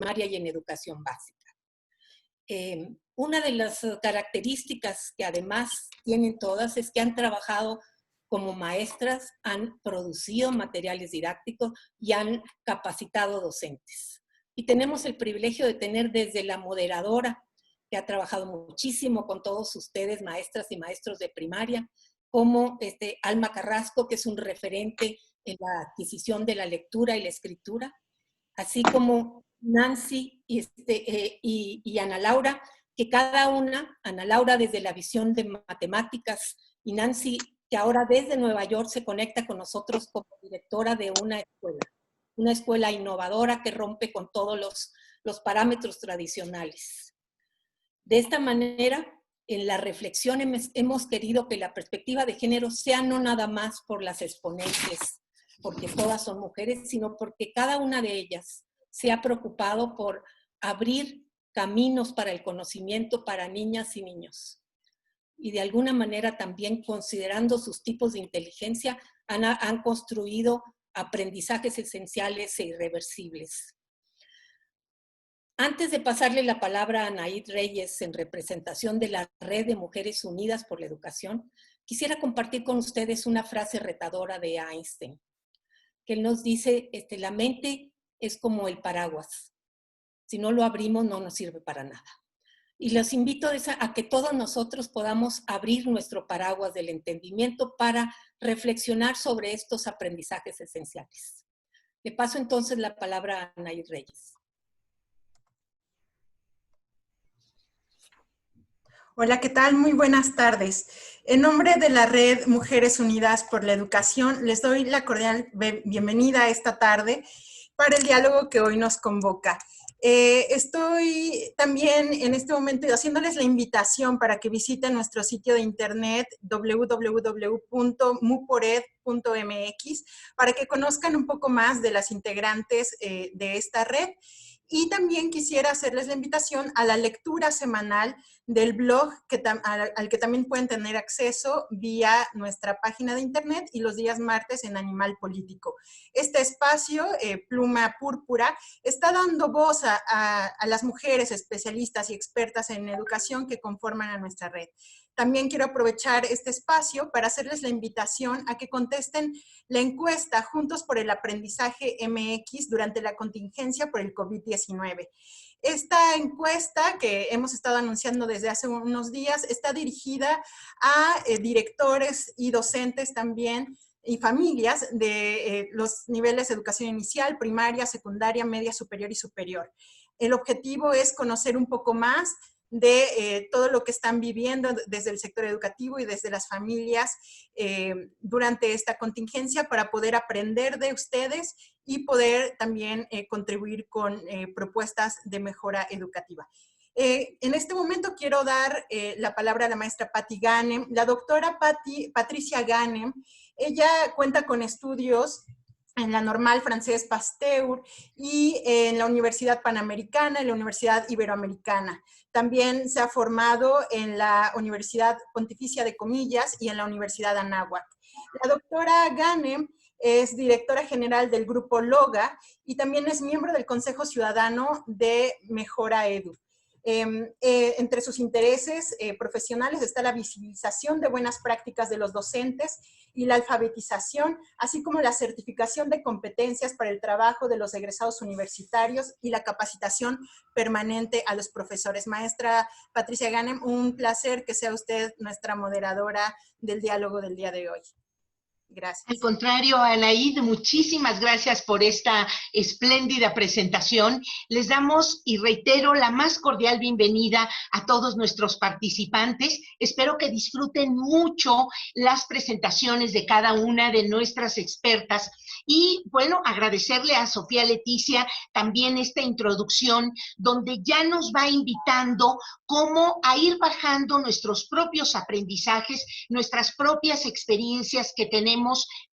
primaria y en educación básica. Una de las características que además tienen todas es que han trabajado como maestras, han producido materiales didácticos y han capacitado docentes. Y tenemos el privilegio de tener desde la moderadora, que ha trabajado muchísimo con todos ustedes, maestras y maestros de primaria, como Alma Carrasco, que es un referente en la adquisición de la lectura y la escritura, así como Nancy y Ana Laura, que cada una, Ana Laura desde la visión de matemáticas y Nancy, que ahora desde Nueva York se conecta con nosotros como directora de una escuela innovadora que rompe con todos los parámetros tradicionales. De esta manera, en la reflexión hemos querido que la perspectiva de género sea no nada más por las exponentes, porque todas son mujeres, sino porque cada una de ellas se ha preocupado por abrir caminos para el conocimiento para niñas y niños. Y de alguna manera también, considerando sus tipos de inteligencia, han construido aprendizajes esenciales e irreversibles. Antes de pasarle la palabra a Anaid Reyes en representación de la Red de Mujeres Unidas por la Educación, quisiera compartir con ustedes una frase retadora de Einstein, que él nos dice, la mente es como el paraguas. Si no lo abrimos, no nos sirve para nada. Y los invito a que todos nosotros podamos abrir nuestro paraguas del entendimiento para reflexionar sobre estos aprendizajes esenciales. Le paso entonces la palabra a Anaid Reyes. Hola, ¿qué tal? Muy buenas tardes. En nombre de la Red Mujeres Unidas por la Educación, les doy la cordial bienvenida esta tarde para el diálogo que hoy nos convoca. Estoy también en este momento haciéndoles la invitación para que visiten nuestro sitio de internet www.mupored.mx para que conozcan un poco más de las integrantes de esta red. Y también quisiera hacerles la invitación a la lectura semanal del blog al que también pueden tener acceso vía nuestra página de internet y los días martes en Animal Político. Este espacio, Pluma Púrpura, está dando voz a las mujeres especialistas y expertas en educación que conforman a nuestra red. También quiero aprovechar este espacio para hacerles la invitación a que contesten la encuesta Juntos por el Aprendizaje MX durante la contingencia por el COVID-19. Esta encuesta que hemos estado anunciando desde hace unos días está dirigida a directores y docentes también y familias de los niveles de educación inicial, primaria, secundaria, media, superior y superior. El objetivo es conocer un poco más de todo lo que están viviendo desde el sector educativo y desde las familias durante esta contingencia para poder aprender de ustedes y poder también contribuir con propuestas de mejora educativa. En este momento quiero dar la palabra a la maestra Patti Ganem. La doctora Patricia Ganem, ella cuenta con estudios en la Normal Francés Pasteur y en la Universidad Panamericana, en la Universidad Iberoamericana. También se ha formado en la Universidad Pontificia de Comillas y en la Universidad Anáhuac. La doctora Ganem es directora general del Grupo LOGA y también es miembro del Consejo Ciudadano de Mejora Edu. Entre sus intereses profesionales está la visibilización de buenas prácticas de los docentes y la alfabetización, así como la certificación de competencias para el trabajo de los egresados universitarios y la capacitación permanente a los profesores. Maestra Patricia Ganem, un placer que sea usted nuestra moderadora del diálogo del día de hoy. Gracias. Al contrario, Anaid, muchísimas gracias por esta espléndida presentación. Les damos, y reitero, la más cordial bienvenida a todos nuestros participantes. Espero que disfruten mucho las presentaciones de cada una de nuestras expertas. Y, bueno, agradecerle a Sofía Leticia también esta introducción, donde ya nos va invitando cómo a ir bajando nuestros propios aprendizajes, nuestras propias experiencias que tenemos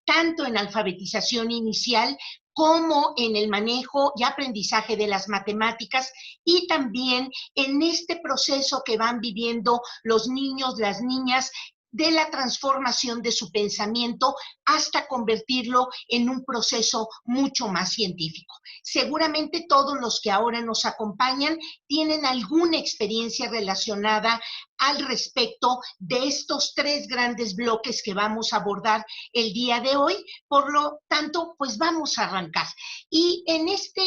tanto en alfabetización inicial como en el manejo y aprendizaje de las matemáticas y también en este proceso que van viviendo los niños, las niñas de la transformación de su pensamiento hasta convertirlo en un proceso mucho más científico. Seguramente todos los que ahora nos acompañan tienen alguna experiencia relacionada al respecto de estos tres grandes bloques que vamos a abordar el día de hoy. Por lo tanto, pues vamos a arrancar. Y en este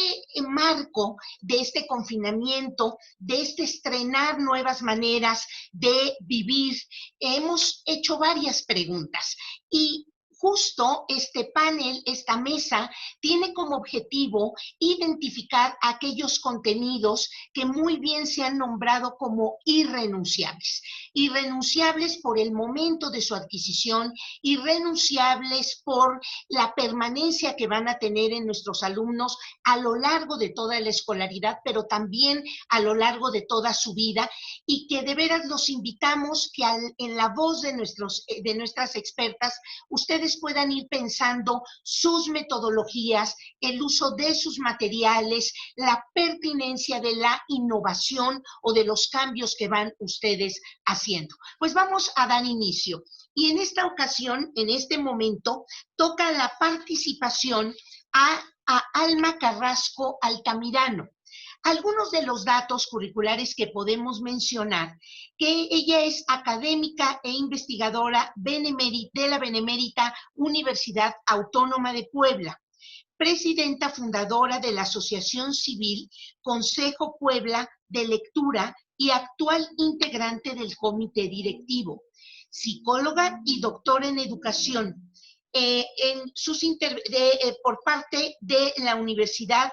marco de este confinamiento, de este estrenar nuevas maneras de vivir, hemos hecho varias preguntas y justo este panel, esta mesa, tiene como objetivo identificar aquellos contenidos que muy bien se han nombrado como irrenunciables. Irrenunciables por el momento de su adquisición, irrenunciables por la permanencia que van a tener en nuestros alumnos a lo largo de toda la escolaridad, pero también a lo largo de toda su vida, y que de veras los invitamos que en la voz de nuestras expertas, ustedes puedan ir pensando sus metodologías, el uso de sus materiales, la pertinencia de la innovación o de los cambios que van ustedes haciendo. Pues vamos a dar inicio. Y en esta ocasión, en este momento, toca la participación a Alma Carrasco Altamirano. Algunos de los datos curriculares que podemos mencionar, que ella es académica e investigadora de la Benemérita Universidad Autónoma de Puebla, presidenta fundadora de la Asociación Civil Consejo Puebla de Lectura y actual integrante del comité directivo, psicóloga y doctora en educación. Por parte de la Universidad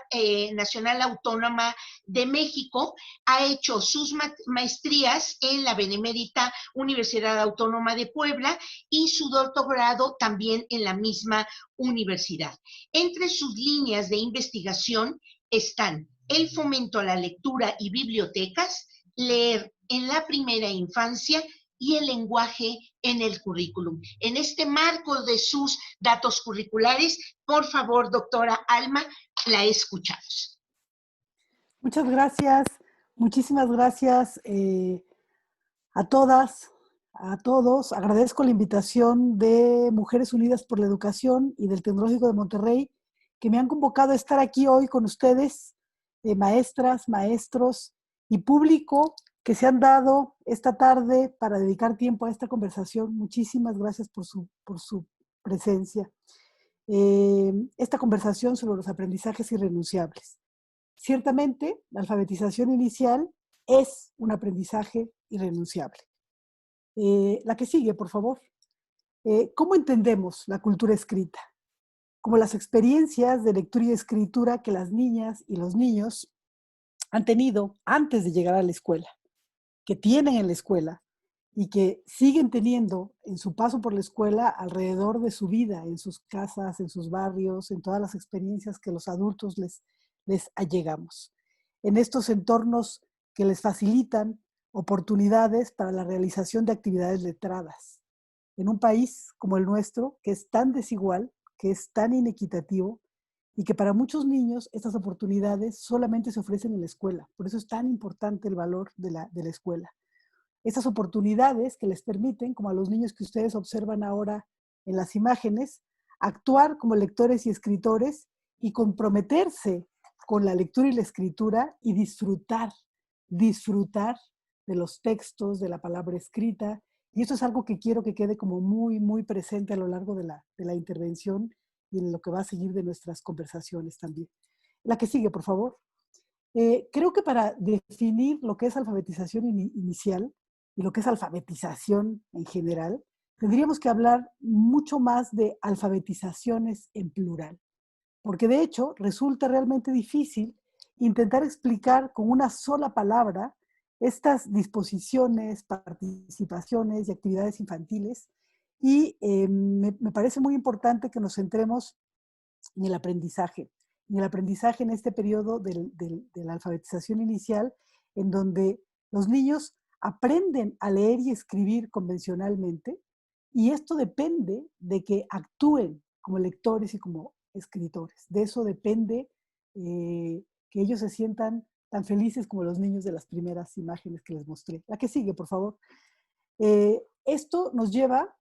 Nacional Autónoma de México, ha hecho sus maestrías en la Benemérita Universidad Autónoma de Puebla y su doctorado también en la misma universidad. Entre sus líneas de investigación están el fomento a la lectura y bibliotecas, leer en la primera infancia y el lenguaje en el currículum. En este marco de sus datos curriculares, por favor, doctora Alma, la escuchamos. Muchas gracias, muchísimas gracias a todas, a todos. Agradezco la invitación de Mujeres Unidas por la Educación y del Tecnológico de Monterrey, que me han convocado a estar aquí hoy con ustedes, maestras, maestros y público que se han dado esta tarde para dedicar tiempo a esta conversación. Muchísimas gracias por su presencia. Esta conversación sobre los aprendizajes irrenunciables. Ciertamente, la alfabetización inicial es un aprendizaje irrenunciable. La que sigue, por favor. ¿Cómo entendemos la cultura escrita? Como las experiencias de lectura y escritura que las niñas y los niños han tenido antes de llegar a la escuela, que tienen en la escuela y que siguen teniendo en su paso por la escuela alrededor de su vida, en sus casas, en sus barrios, en todas las experiencias que los adultos les allegamos. En estos entornos que les facilitan oportunidades para la realización de actividades letradas. En un país como el nuestro, que es tan desigual, que es tan inequitativo, y que para muchos niños estas oportunidades solamente se ofrecen en la escuela. Por eso es tan importante el valor de la escuela. Estas oportunidades que les permiten, como a los niños que ustedes observan ahora en las imágenes, actuar como lectores y escritores y comprometerse con la lectura y la escritura y disfrutar de los textos, de la palabra escrita. Y esto es algo que quiero que quede como muy, muy presente a lo largo de la intervención y en lo que va a seguir de nuestras conversaciones también. La que sigue, por favor. Creo que para definir lo que es alfabetización inicial y lo que es alfabetización en general, tendríamos que hablar mucho más de alfabetizaciones en plural, porque de hecho resulta realmente difícil intentar explicar con una sola palabra estas disposiciones, participaciones y actividades infantiles, y me parece muy importante que nos centremos en el aprendizaje en este periodo de la alfabetización inicial, en donde los niños aprenden a leer y escribir convencionalmente, y esto depende de que actúen como lectores y como escritores. De eso depende que ellos se sientan tan felices como los niños de las primeras imágenes que les mostré. La que sigue, por favor. Esto nos lleva,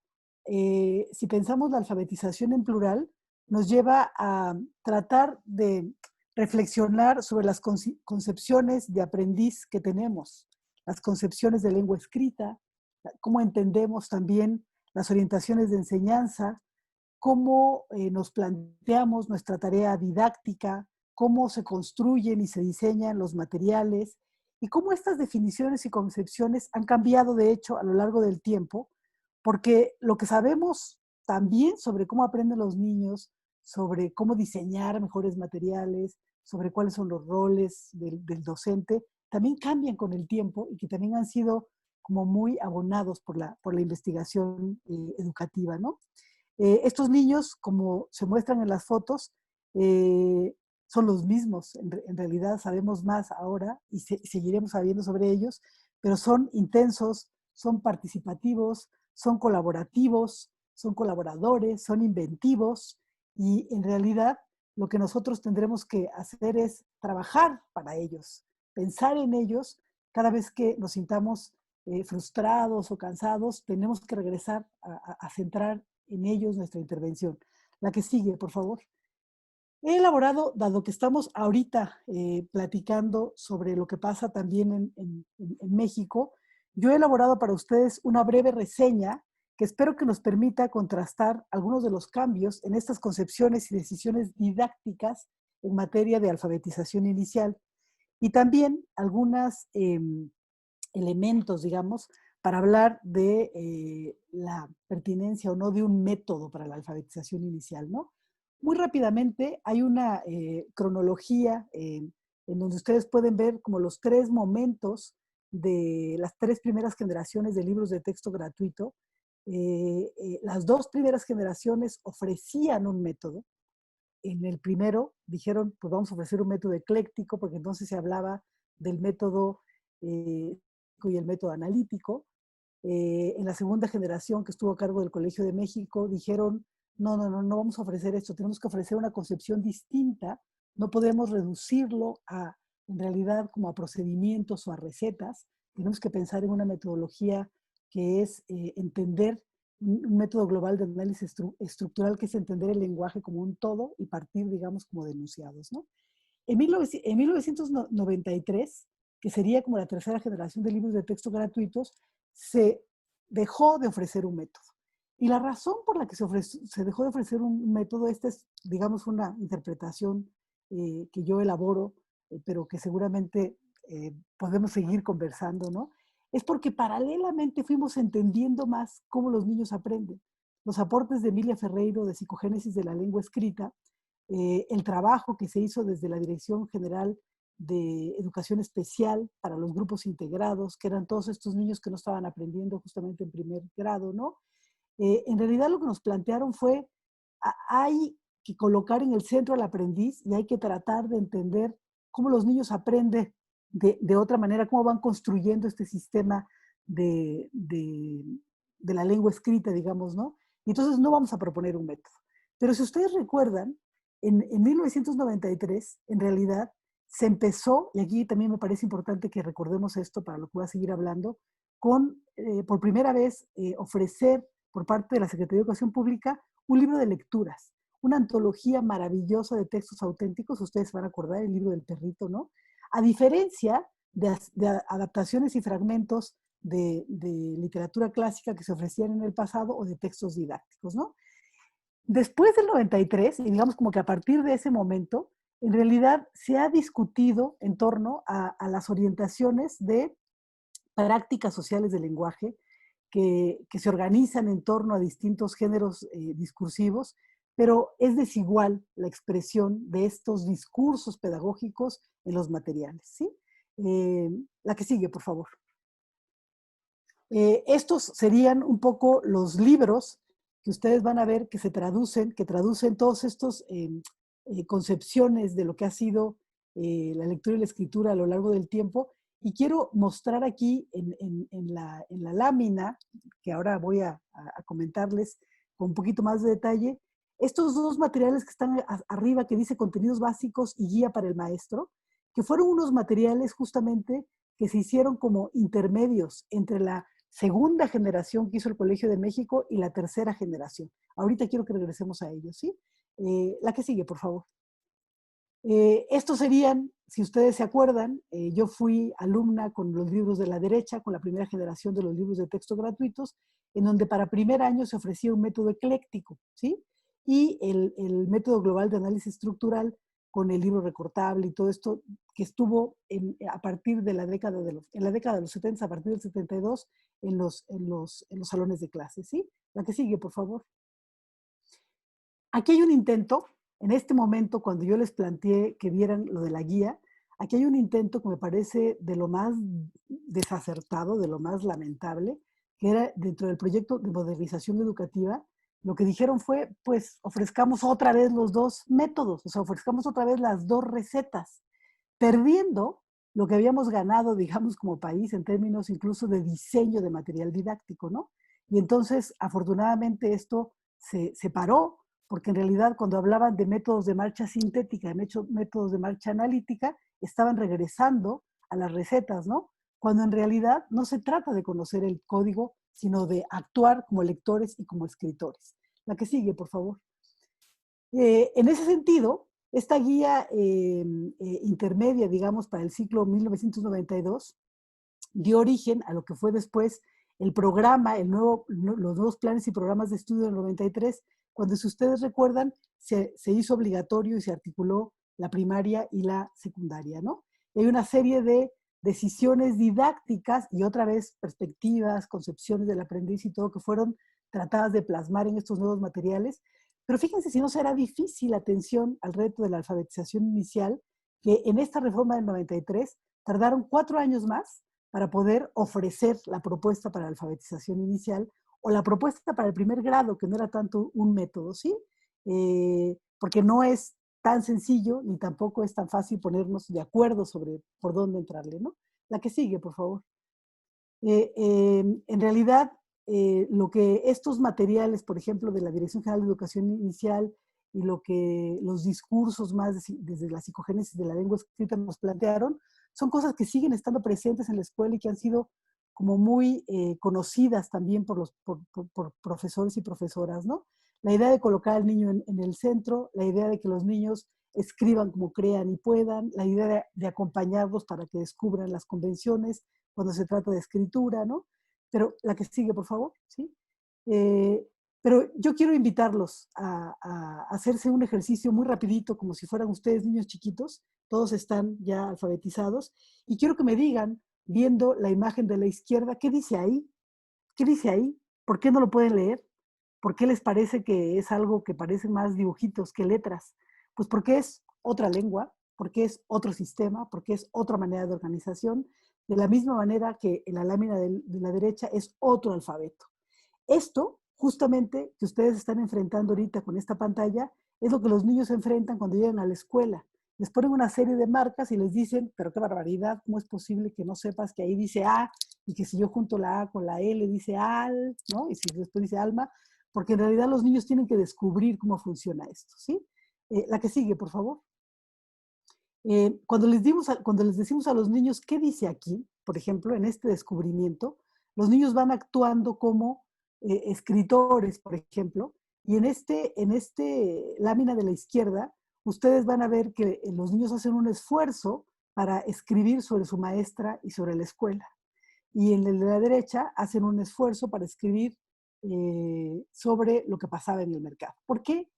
si pensamos la alfabetización en plural, nos lleva a tratar de reflexionar sobre las concepciones de aprendiz que tenemos, las concepciones de lengua escrita, cómo entendemos también las orientaciones de enseñanza, cómo nos planteamos nuestra tarea didáctica, cómo se construyen y se diseñan los materiales y cómo estas definiciones y concepciones han cambiado de hecho a lo largo del tiempo, porque lo que sabemos también sobre cómo aprenden los niños, sobre cómo diseñar mejores materiales, sobre cuáles son los roles del docente, también cambian con el tiempo y que también han sido como muy abonados por la investigación educativa, ¿no? Estos niños, como se muestran en las fotos, son los mismos. En realidad sabemos más ahora y seguiremos sabiendo sobre ellos, pero son intensos, son participativos, son colaborativos, son colaboradores, son inventivos y en realidad lo que nosotros tendremos que hacer es trabajar para ellos, pensar en ellos cada vez que nos sintamos frustrados o cansados, tenemos que regresar a centrar en ellos nuestra intervención. La que sigue, por favor. He elaborado, dado que estamos ahorita platicando sobre lo que pasa también en México, yo he elaborado para ustedes una breve reseña que espero que nos permita contrastar algunos de los cambios en estas concepciones y decisiones didácticas en materia de alfabetización inicial y también algunos elementos, digamos, para hablar de la pertinencia o no de un método para la alfabetización inicial, ¿no? Muy rápidamente hay una cronología en donde ustedes pueden ver como los 3 momentos de las 3 primeras generaciones de libros de texto gratuito. Las 2 primeras generaciones ofrecían un método. En el primero dijeron, pues vamos a ofrecer un método ecléctico, porque entonces se hablaba del método y el método analítico. En la segunda generación que estuvo a cargo del Colegio de México dijeron, no vamos a ofrecer esto, tenemos que ofrecer una concepción distinta, no podemos reducirlo en realidad como a procedimientos o a recetas, tenemos que pensar en una metodología que es entender un método global de análisis estructural, que es entender el lenguaje como un todo y partir, digamos, como de enunciados, ¿no? En 1993, que sería como la tercera generación de libros de texto gratuitos, se dejó de ofrecer un método. Y la razón por la que se dejó de ofrecer un método, esta es, digamos, una interpretación que yo elaboro, pero que seguramente podemos seguir conversando, ¿no? Es porque paralelamente fuimos entendiendo más cómo los niños aprenden. Los aportes de Emilia Ferreiro de Psicogénesis de la Lengua Escrita, el trabajo que se hizo desde la Dirección General de Educación Especial para los grupos integrados, que eran todos estos niños que no estaban aprendiendo justamente en primer grado, ¿no? En realidad lo que nos plantearon fue, hay que colocar en el centro al aprendiz y hay que tratar de entender cómo los niños aprenden de otra manera, cómo van construyendo este sistema de la lengua escrita, digamos, ¿no? Y entonces no vamos a proponer un método. Pero si ustedes recuerdan, en 1993, en realidad, se empezó, y aquí también me parece importante que recordemos esto para lo que voy a seguir hablando, con, por primera vez, ofrecer por parte de la Secretaría de Educación Pública un libro de lecturas, una antología maravillosa de textos auténticos, ustedes van a acordar, el libro del perrito, ¿no? A diferencia de adaptaciones y fragmentos de literatura clásica que se ofrecían en el pasado o de textos didácticos, ¿no? Después del 93, y digamos como que a partir de ese momento, en realidad se ha discutido en torno a las orientaciones de prácticas sociales del lenguaje que se organizan en torno a distintos géneros discursivos, pero es desigual la expresión de estos discursos pedagógicos en los materiales, ¿sí? La que sigue, por favor. Estos serían un poco los libros que ustedes van a ver que traducen todos estos concepciones de lo que ha sido la lectura y la escritura a lo largo del tiempo. Y quiero mostrar aquí en la lámina, que ahora voy a comentarles con un poquito más de detalle, estos 2 materiales que están arriba, que dice contenidos básicos y guía para el maestro, que fueron unos materiales justamente que se hicieron como intermedios entre la segunda generación que hizo el Colegio de México y la tercera generación. Ahorita quiero que regresemos a ellos, ¿sí? La que sigue, por favor. Estos serían, si ustedes se acuerdan, yo fui alumna con los libros de la derecha, con la primera generación de los libros de texto gratuitos, en donde para primer año se ofrecía un método ecléctico, ¿sí? Y el método global de análisis estructural con el libro recortable y todo esto que estuvo a partir de en la década de los 70, a partir del 72, en los salones de clases, ¿sí? La que sigue, por favor. Aquí hay un intento, en este momento, cuando yo les planteé que vieran lo de la guía, aquí hay un intento que me parece de lo más desacertado, de lo más lamentable, que era dentro del proyecto de modernización educativa, lo que dijeron fue, pues, ofrezcamos otra vez los dos métodos, o sea, ofrezcamos otra vez las dos recetas, perdiendo lo que habíamos ganado, digamos, como país en términos incluso de diseño de material didáctico, ¿no? Y entonces, afortunadamente, esto se paró, porque en realidad cuando hablaban de métodos de marcha sintética, de métodos de marcha analítica, estaban regresando a las recetas, ¿no? Cuando en realidad no se trata de conocer el código, sino de actuar como lectores y como escritores. La que sigue, por favor. En ese sentido, esta guía intermedia, digamos, para el ciclo 1992, dio origen a lo que fue después el programa, los nuevos planes y programas de estudio del 93, cuando, si ustedes recuerdan, se hizo obligatorio y se articuló la primaria y la secundaria, ¿no? Y hay una serie de decisiones didácticas y otra vez perspectivas, concepciones del aprendiz y todo que fueron tratadas de plasmar en estos nuevos materiales. Pero fíjense si no será difícil la atención al reto de la alfabetización inicial, que en esta reforma del 93 tardaron 4 años más para poder ofrecer la propuesta para la alfabetización inicial o la propuesta para el primer grado, que no era tanto un método, ¿sí? Porque no es tan sencillo ni tampoco es tan fácil ponernos de acuerdo sobre por dónde entrarle, ¿no? La que sigue, por favor. En realidad, lo que estos materiales, por ejemplo, de la Dirección General de Educación Inicial y lo que los discursos más desde la psicogénesis de la lengua escrita nos plantearon, son cosas que siguen estando presentes en la escuela y que han sido como muy conocidas también por profesores y profesoras, ¿no? La idea de colocar al niño en el centro, la idea de que los niños escriban como crean y puedan, la idea de acompañarlos para que descubran las convenciones cuando se trata de escritura, ¿no? Pero la que sigue, por favor, ¿sí? Pero yo quiero invitarlos a hacerse un ejercicio muy rapidito, como si fueran ustedes niños chiquitos, todos están ya alfabetizados, y quiero que me digan, viendo la imagen de la izquierda, ¿qué dice ahí? ¿Qué dice ahí? ¿Por qué no lo pueden leer? ¿Por qué les parece que es algo que parece más dibujitos que letras? Pues porque es otra lengua, porque es otro sistema, porque es otra manera de organización, de la misma manera que en la lámina de la derecha es otro alfabeto. Esto, justamente, que ustedes están enfrentando ahorita con esta pantalla, es lo que los niños enfrentan cuando llegan a la escuela. Les ponen una serie de marcas y les dicen, pero qué barbaridad, ¿cómo es posible que no sepas que ahí dice A y que si yo junto la A con la L dice al, ¿no? Y si después dice alma, porque en realidad los niños tienen que descubrir cómo funciona esto, ¿sí? La que sigue, por favor. Cuando les decimos a los niños qué dice aquí, por ejemplo, en este descubrimiento, los niños van actuando como escritores, por ejemplo, y en este lámina de la izquierda, ustedes van a ver que los niños hacen un esfuerzo para escribir sobre su maestra y sobre la escuela. Y en el de la derecha hacen un esfuerzo para escribir sobre lo que pasaba en el mercado. ¿Por qué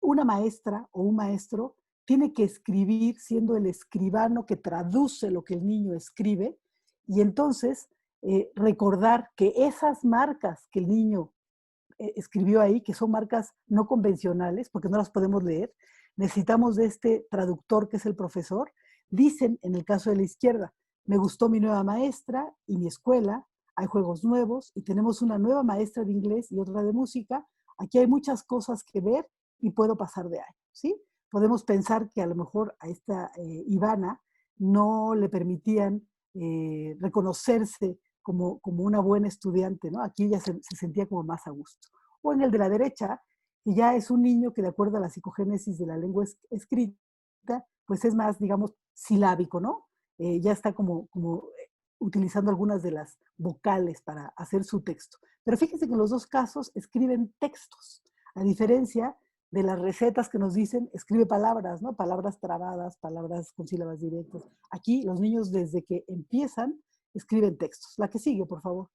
una maestra o un maestro tiene que escribir siendo el escribano que traduce lo que el niño escribe y entonces recordar que esas marcas que el niño escribió ahí, que son marcas no convencionales, porque no las podemos leer, necesitamos de este traductor que es el profesor, dicen en el caso de la izquierda, me gustó mi nueva maestra y mi escuela, hay juegos nuevos y tenemos una nueva maestra de inglés y otra de música, aquí hay muchas cosas que ver y puedo pasar de año, ¿sí? Podemos pensar que a lo mejor a esta Ivana no le permitían reconocerse como una buena estudiante, ¿no? Aquí ella se sentía como más a gusto. O en el de la derecha, que ya es un niño que de acuerdo a la psicogénesis de la lengua escrita, pues es más, digamos, silábico, ¿no? Ya está como utilizando algunas de las vocales para hacer su texto. Pero fíjense que en los dos casos escriben textos, a diferencia de las recetas que nos dicen, escribe palabras, ¿no? Palabras trabadas, palabras con sílabas directas. Aquí los niños desde que empiezan escriben textos. La que sigue, por favor.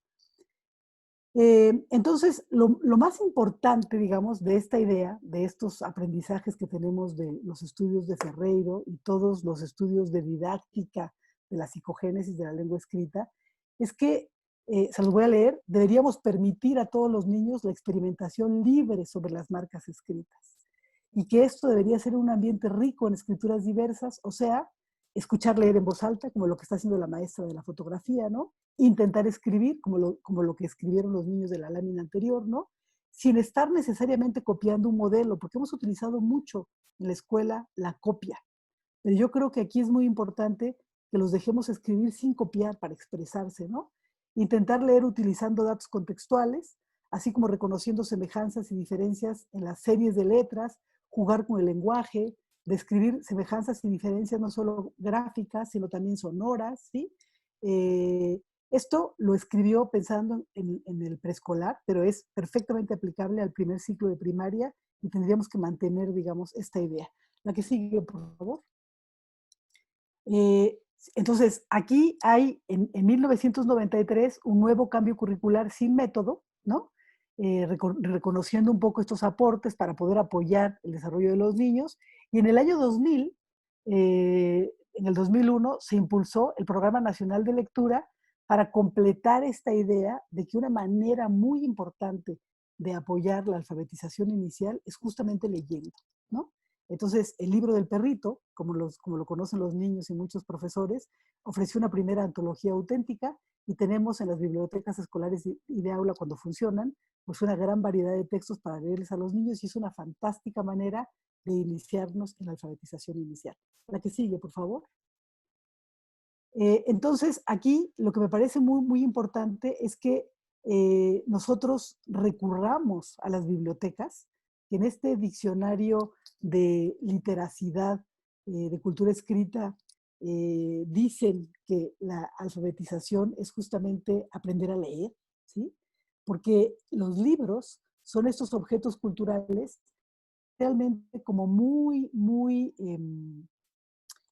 Entonces, lo más importante, digamos, de esta idea, de estos aprendizajes que tenemos de los estudios de Ferreiro y todos los estudios de didáctica de la psicogénesis de la lengua escrita, es que, se los voy a leer, deberíamos permitir a todos los niños la experimentación libre sobre las marcas escritas. Y que esto debería ser un ambiente rico en escrituras diversas, o sea, escuchar leer en voz alta, como lo que está haciendo la maestra de la fotografía, ¿no? Intentar escribir, como lo que escribieron los niños de la lámina anterior, ¿no? Sin estar necesariamente copiando un modelo, porque hemos utilizado mucho en la escuela la copia. Pero yo creo que aquí es muy importante que los dejemos escribir sin copiar para expresarse, ¿no? Intentar leer utilizando datos contextuales, así como reconociendo semejanzas y diferencias en las series de letras, jugar con el lenguaje, describir semejanzas y diferencias no solo gráficas, sino también sonoras, ¿sí? Esto lo escribió pensando en el preescolar, pero es perfectamente aplicable al primer ciclo de primaria y tendríamos que mantener, digamos, esta idea. La que sigue, por favor. Entonces, aquí hay en 1993 un nuevo cambio curricular sin método, ¿no? Reconociendo un poco estos aportes para poder apoyar el desarrollo de los niños. Y en el año 2000, en el 2001, se impulsó el Programa Nacional de Lectura para completar esta idea de que una manera muy importante de apoyar la alfabetización inicial es justamente leyendo, ¿no? Entonces, el libro del perrito, como lo conocen los niños y muchos profesores, ofreció una primera antología auténtica y tenemos en las bibliotecas escolares y de aula cuando funcionan, pues una gran variedad de textos para leerles a los niños y es una fantástica manera de iniciarnos en la alfabetización inicial. La que sigue, por favor. Entonces, aquí lo que me parece muy, muy importante es que nosotros recurramos a las bibliotecas, que en este diccionario de literacidad, de cultura escrita, dicen que la alfabetización es justamente aprender a leer, ¿sí? Porque los libros son estos objetos culturales realmente como muy, muy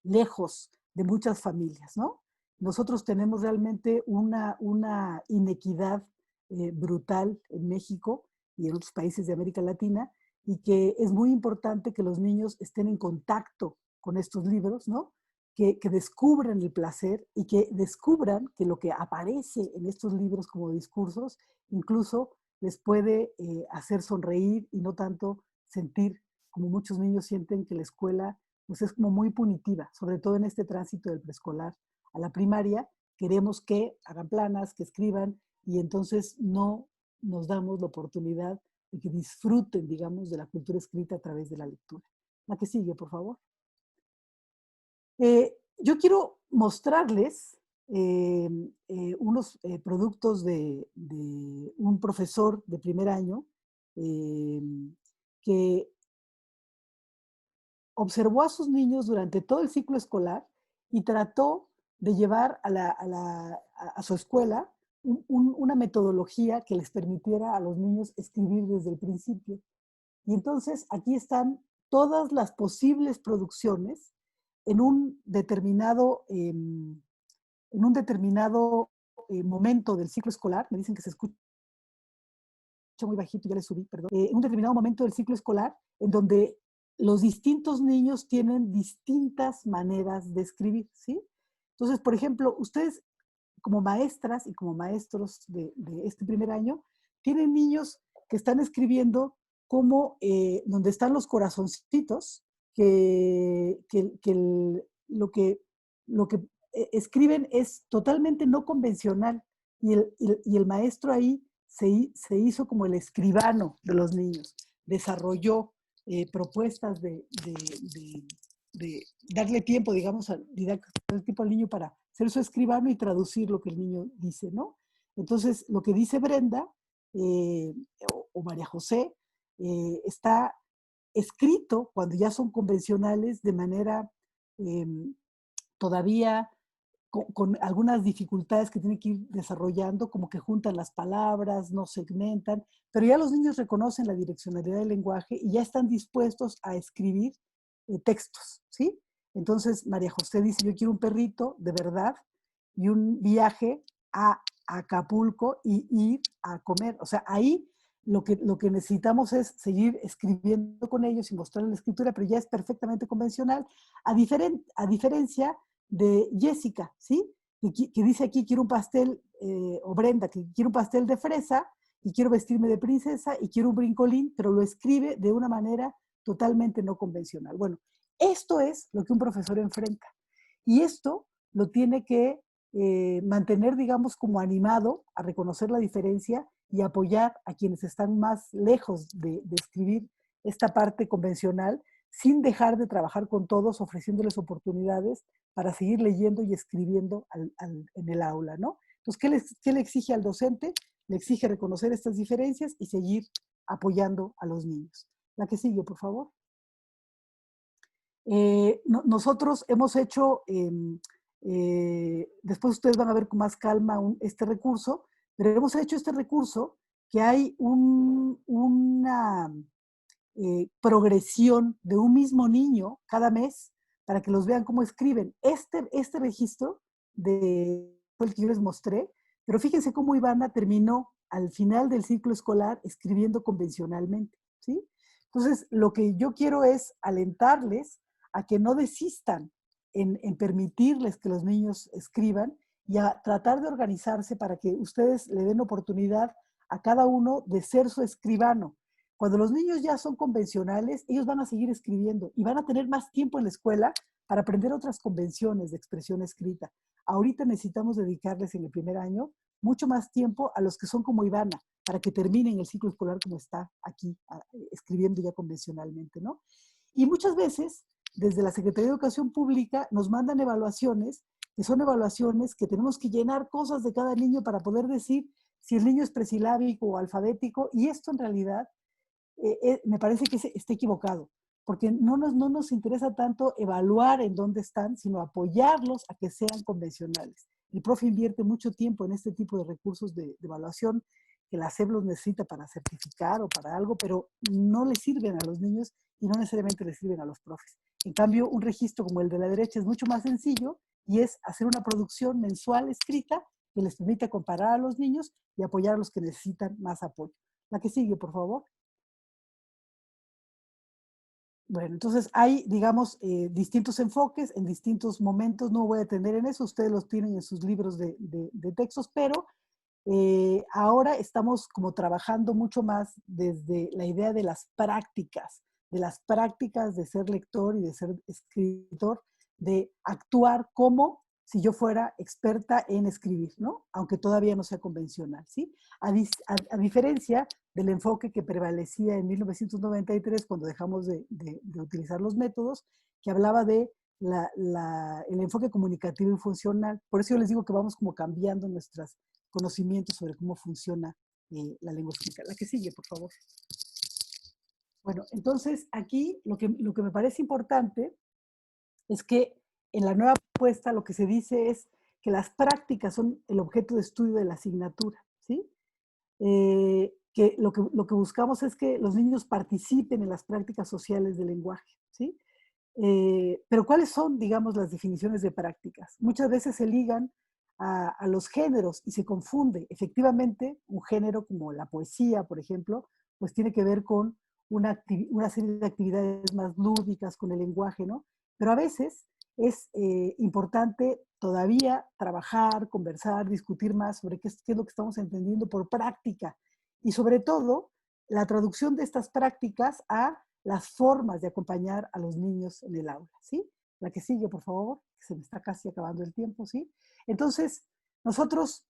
lejos de muchas familias, ¿no? Nosotros tenemos realmente una inequidad brutal en México y en otros países de América Latina y que es muy importante que los niños estén en contacto con estos libros, ¿no? Que descubran el placer y que descubran que lo que aparece en estos libros como discursos incluso les puede hacer sonreír y no tanto sentir, como muchos niños sienten que la escuela pues es como muy punitiva, sobre todo en este tránsito del preescolar a la primaria. Queremos que hagan planas, que escriban, y entonces no nos damos la oportunidad de que disfruten, digamos, de la cultura escrita a través de la lectura. La que sigue, por favor. Yo quiero mostrarles unos productos de un profesor de primer año que observó a sus niños durante todo el ciclo escolar y trató de llevar a su escuela una metodología que les permitiera a los niños escribir desde el principio. Y entonces aquí están todas las posibles producciones en un determinado, momento del ciclo escolar. Me dicen que se escucha muy bajito, ya le subí, perdón. En un determinado momento del ciclo escolar en donde los distintos niños tienen distintas maneras de escribir, ¿sí? Entonces, por ejemplo, ustedes como maestras y como maestros de este primer año, tienen niños que están escribiendo como donde están los corazoncitos, lo que escriben es totalmente no convencional y el maestro ahí se hizo como el escribano de los niños, desarrolló propuestas de darle tiempo, digamos, darle tiempo al niño para ser su escribano y traducir lo que el niño dice, ¿no? Entonces, lo que dice Brenda o María José está escrito cuando ya son convencionales de manera todavía con algunas dificultades que tienen que ir desarrollando, como que juntan las palabras, no segmentan, pero ya los niños reconocen la direccionalidad del lenguaje y ya están dispuestos a escribir textos, ¿sí? Entonces, María José dice, yo quiero un perrito de verdad y un viaje a Acapulco y ir a comer. O sea, ahí lo que necesitamos es seguir escribiendo con ellos y mostrarles la escritura, pero ya es perfectamente convencional, a diferencia de Jessica, ¿sí? Que dice aquí, quiero un pastel, o Brenda, que quiero un pastel de fresa y quiero vestirme de princesa y quiero un brincolín, pero lo escribe de una manera totalmente no convencional. Bueno, esto es lo que un profesor enfrenta. Y esto lo tiene que mantener, digamos, como animado a reconocer la diferencia y apoyar a quienes están más lejos de escribir esta parte convencional, sin dejar de trabajar con todos, ofreciéndoles oportunidades para seguir leyendo y escribiendo en el aula, ¿no? Entonces, ¿qué le exige al docente? Le exige reconocer estas diferencias y seguir apoyando a los niños. La que sigue, por favor. Nosotros hemos hecho, después ustedes van a ver con más calma este recurso, pero hemos hecho este recurso que hay una progresión de un mismo niño cada mes para que los vean cómo escriben. Este registro fue el que yo les mostré, pero fíjense cómo Ivana terminó al final del ciclo escolar escribiendo convencionalmente, ¿sí? Entonces, lo que yo quiero es alentarles a que no desistan en permitirles que los niños escriban y a tratar de organizarse para que ustedes le den oportunidad a cada uno de ser su escribano. Cuando los niños ya son convencionales, ellos van a seguir escribiendo y van a tener más tiempo en la escuela para aprender otras convenciones de expresión escrita. Ahorita necesitamos dedicarles en el primer año mucho más tiempo a los que son como Ivana, para que terminen el ciclo escolar como está aquí, escribiendo ya convencionalmente, ¿no? Y muchas veces, desde la Secretaría de Educación Pública, nos mandan evaluaciones, que son evaluaciones que tenemos que llenar cosas de cada niño para poder decir si el niño es presilábico o alfabético, y esto en realidad me parece que está equivocado, porque no nos interesa tanto evaluar en dónde están, sino apoyarlos a que sean convencionales. El profe invierte mucho tiempo en este tipo de recursos de evaluación que la SEP los necesita para certificar o para algo, pero no le sirven a los niños y no necesariamente le sirven a los profes. En cambio, un registro como el de la derecha es mucho más sencillo y es hacer una producción mensual escrita que les permita comparar a los niños y apoyar a los que necesitan más apoyo. La que sigue, por favor. Bueno, entonces hay, digamos, distintos enfoques en distintos momentos. No voy a atender en eso, ustedes los tienen en sus libros de textos, pero ahora estamos como trabajando mucho más desde la idea de las prácticas de ser lector y de ser escritor, de actuar como si yo fuera experta en escribir, ¿no? Aunque todavía no sea convencional, ¿sí? A diferencia del enfoque que prevalecía en 1993 cuando dejamos de utilizar los métodos, que hablaba de el enfoque comunicativo y funcional. Por eso yo les digo que vamos como cambiando nuestros conocimientos sobre cómo funciona la lengua escrita. La que sigue, por favor. Bueno, entonces aquí lo que me parece importante es que en la nueva propuesta lo que se dice es que las prácticas son el objeto de estudio de la asignatura, ¿sí? Que lo que buscamos es que los niños participen en las prácticas sociales del lenguaje, ¿sí? Pero ¿cuáles son, digamos, las definiciones de prácticas? Muchas veces se ligan a los géneros y se confunde. Efectivamente, un género como la poesía, por ejemplo, pues tiene que ver con una serie de actividades más lúdicas con el lenguaje, ¿no? Pero a veces es importante todavía trabajar, conversar, discutir más sobre qué es lo que estamos entendiendo por práctica y sobre todo la traducción de estas prácticas a las formas de acompañar a los niños en el aula, ¿sí? La que sigue, por favor, que se me está casi acabando el tiempo, ¿sí? Entonces, nosotros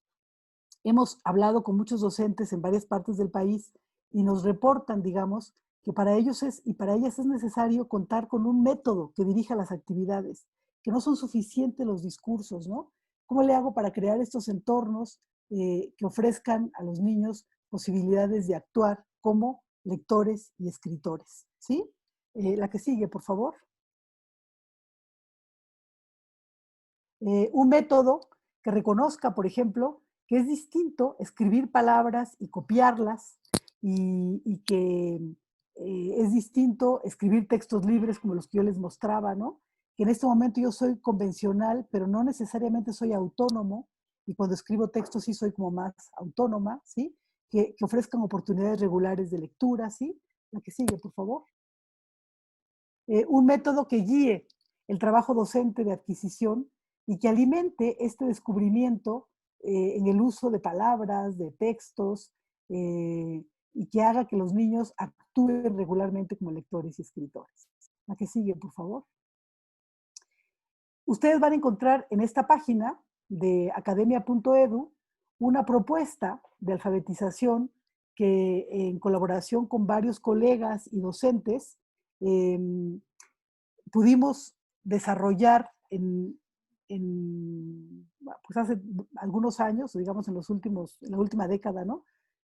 hemos hablado con muchos docentes en varias partes del país y nos reportan, digamos, que para ellos y para ellas es necesario contar con un método que dirija las actividades, que no son suficientes los discursos, ¿no? ¿Cómo le hago para crear estos entornos que ofrezcan a los niños posibilidades de actuar como lectores y escritores? ¿Sí? La que sigue, por favor. Un método que reconozca, por ejemplo, que es distinto escribir palabras y copiarlas y que es distinto escribir textos libres como los que yo les mostraba, ¿no? Que en este momento yo soy convencional, pero no necesariamente soy autónomo, y cuando escribo textos sí soy como más autónoma, ¿sí? Que ofrezcan oportunidades regulares de lectura, ¿sí? La que sigue, por favor. Un método que guíe el trabajo docente de adquisición y que alimente este descubrimiento en el uso de palabras, de textos, y que haga que los niños actúen regularmente como lectores y escritores. La que sigue, por favor. Ustedes van a encontrar en esta página de academia.edu una propuesta de alfabetización que en colaboración con varios colegas y docentes pudimos desarrollar pues hace algunos años, digamos en la última década, ¿no?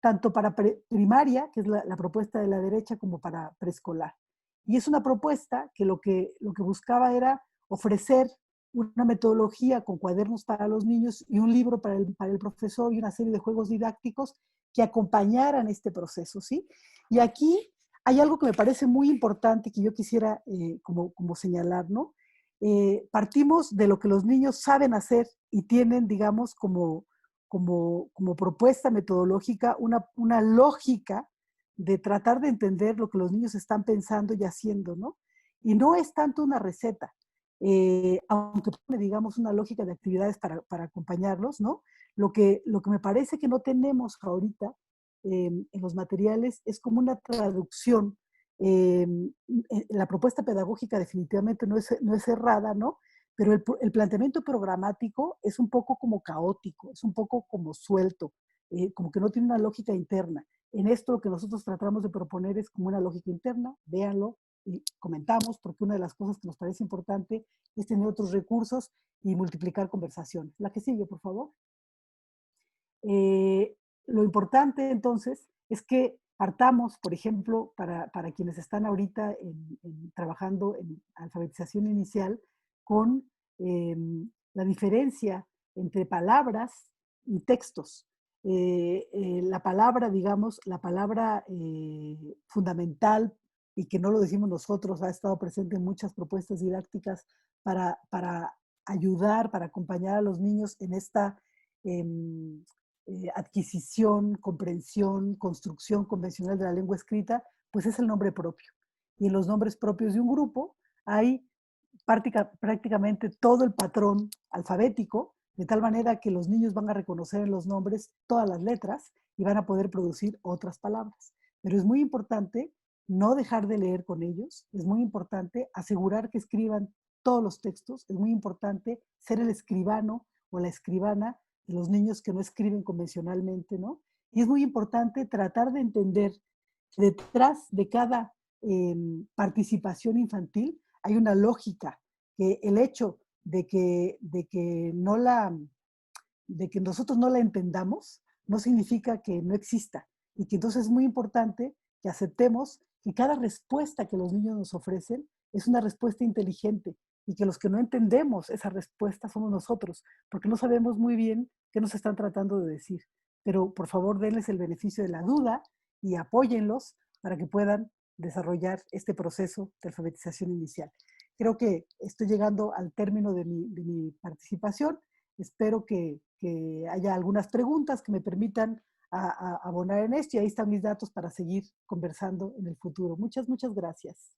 Tanto para primaria, que es la propuesta de la derecha, como para preescolar. Y es una propuesta que lo que buscaba era ofrecer una metodología con cuadernos para los niños y un libro para el profesor y una serie de juegos didácticos que acompañaran este proceso, ¿sí? Y aquí hay algo que me parece muy importante que yo quisiera como señalar, ¿no? Partimos de lo que los niños saben hacer y tienen, digamos, como propuesta metodológica, una lógica de tratar de entender lo que los niños están pensando y haciendo, ¿no? Y no es tanto una receta, aunque digamos una lógica de actividades para acompañarlos, ¿no? Lo que me parece que no tenemos ahorita en los materiales es como una traducción. La propuesta pedagógica definitivamente no es errada, ¿no? Pero el planteamiento programático es un poco como caótico, es un poco como suelto, como que no tiene una lógica interna. En esto lo que nosotros tratamos de proponer es como una lógica interna, véanlo y comentamos, porque una de las cosas que nos parece importante es tener otros recursos y multiplicar conversaciones. La que sigue, por favor. Lo importante entonces es que partamos, por ejemplo, para quienes están ahorita trabajando en alfabetización inicial, con la diferencia entre palabras y textos. La palabra, digamos, la palabra fundamental, y que no lo decimos nosotros, ha estado presente en muchas propuestas didácticas para ayudar, para acompañar a los niños en esta adquisición, comprensión, construcción convencional de la lengua escrita, pues es el nombre propio. Y en los nombres propios de un grupo hay prácticamente todo el patrón alfabético, de tal manera que los niños van a reconocer en los nombres todas las letras y van a poder producir otras palabras. Pero es muy importante no dejar de leer con ellos, es muy importante asegurar que escriban todos los textos, es muy importante ser el escribano o la escribana de los niños que no escriben convencionalmente, ¿no? Y es muy importante tratar de entender que detrás de cada participación infantil hay una lógica, que el hecho de que nosotros no la entendamos no significa que no exista, y que entonces es muy importante que aceptemos que cada respuesta que los niños nos ofrecen es una respuesta inteligente, y que los que no entendemos esa respuesta somos nosotros, porque no sabemos muy bien qué nos están tratando de decir. Pero por favor, denles el beneficio de la duda y apóyenlos para que puedan desarrollar este proceso de alfabetización inicial. Creo que estoy llegando al término de mi participación. Espero que haya algunas preguntas que me permitan abonar en esto, y ahí están mis datos para seguir conversando en el futuro. Muchas gracias.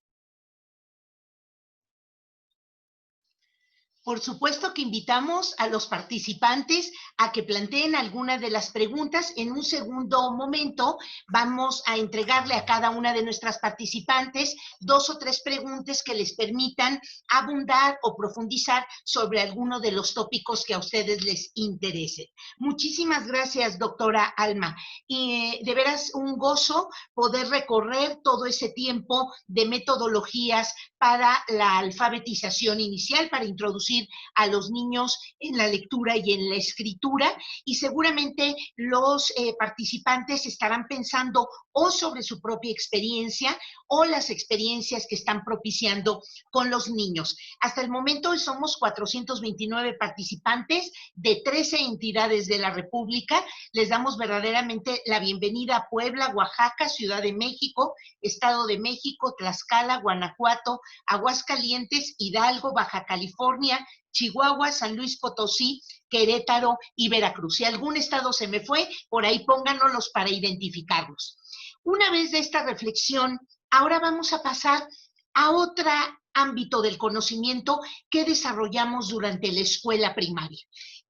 Por supuesto que invitamos a los participantes a que planteen algunas de las preguntas. En un segundo momento vamos a entregarle a cada una de nuestras participantes 2 o 3 preguntas que les permitan abundar o profundizar sobre alguno de los tópicos que a ustedes les interesen. Muchísimas gracias, doctora Alma. Y de veras un gozo poder recorrer todo ese tiempo de metodologías para la alfabetización inicial, para introducir introducir a los niños en la lectura y en la escritura, y seguramente los participantes estarán pensando o sobre su propia experiencia o las experiencias que están propiciando con los niños. Hasta el momento somos 429 participantes de 13 entidades de la República. Les damos verdaderamente la bienvenida a Puebla, Oaxaca, Ciudad de México, Estado de México, Tlaxcala, Guanajuato, Aguascalientes, Hidalgo, Baja California, Chihuahua, San Luis Potosí, Querétaro y Veracruz. Si algún estado se me fue, por ahí pónganoslos para identificarlos. Una vez de esta reflexión, ahora vamos a pasar a otro ámbito del conocimiento que desarrollamos durante la escuela primaria.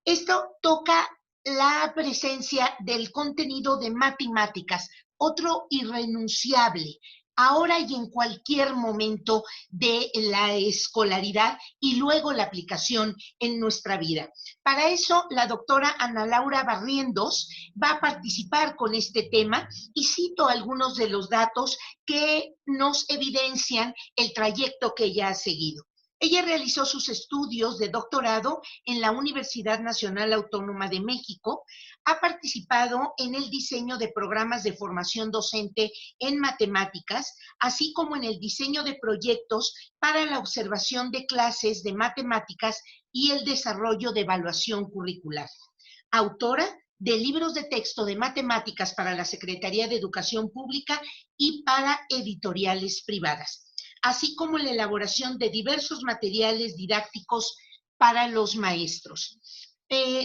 Esto toca la presencia del contenido de matemáticas, otro irrenunciable, ahora y en cualquier momento de la escolaridad y luego la aplicación en nuestra vida. Para eso, la doctora Ana Laura Barrientos va a participar con este tema y cito algunos de los datos que nos evidencian el trayecto que ella ha seguido. Ella realizó sus estudios de doctorado en la Universidad Nacional Autónoma de México, ha participado en el diseño de programas de formación docente en matemáticas, así como en el diseño de proyectos para la observación de clases de matemáticas y el desarrollo de evaluación curricular. Autora de libros de texto de matemáticas para la Secretaría de Educación Pública y para editoriales privadas, así como la elaboración de diversos materiales didácticos para los maestros.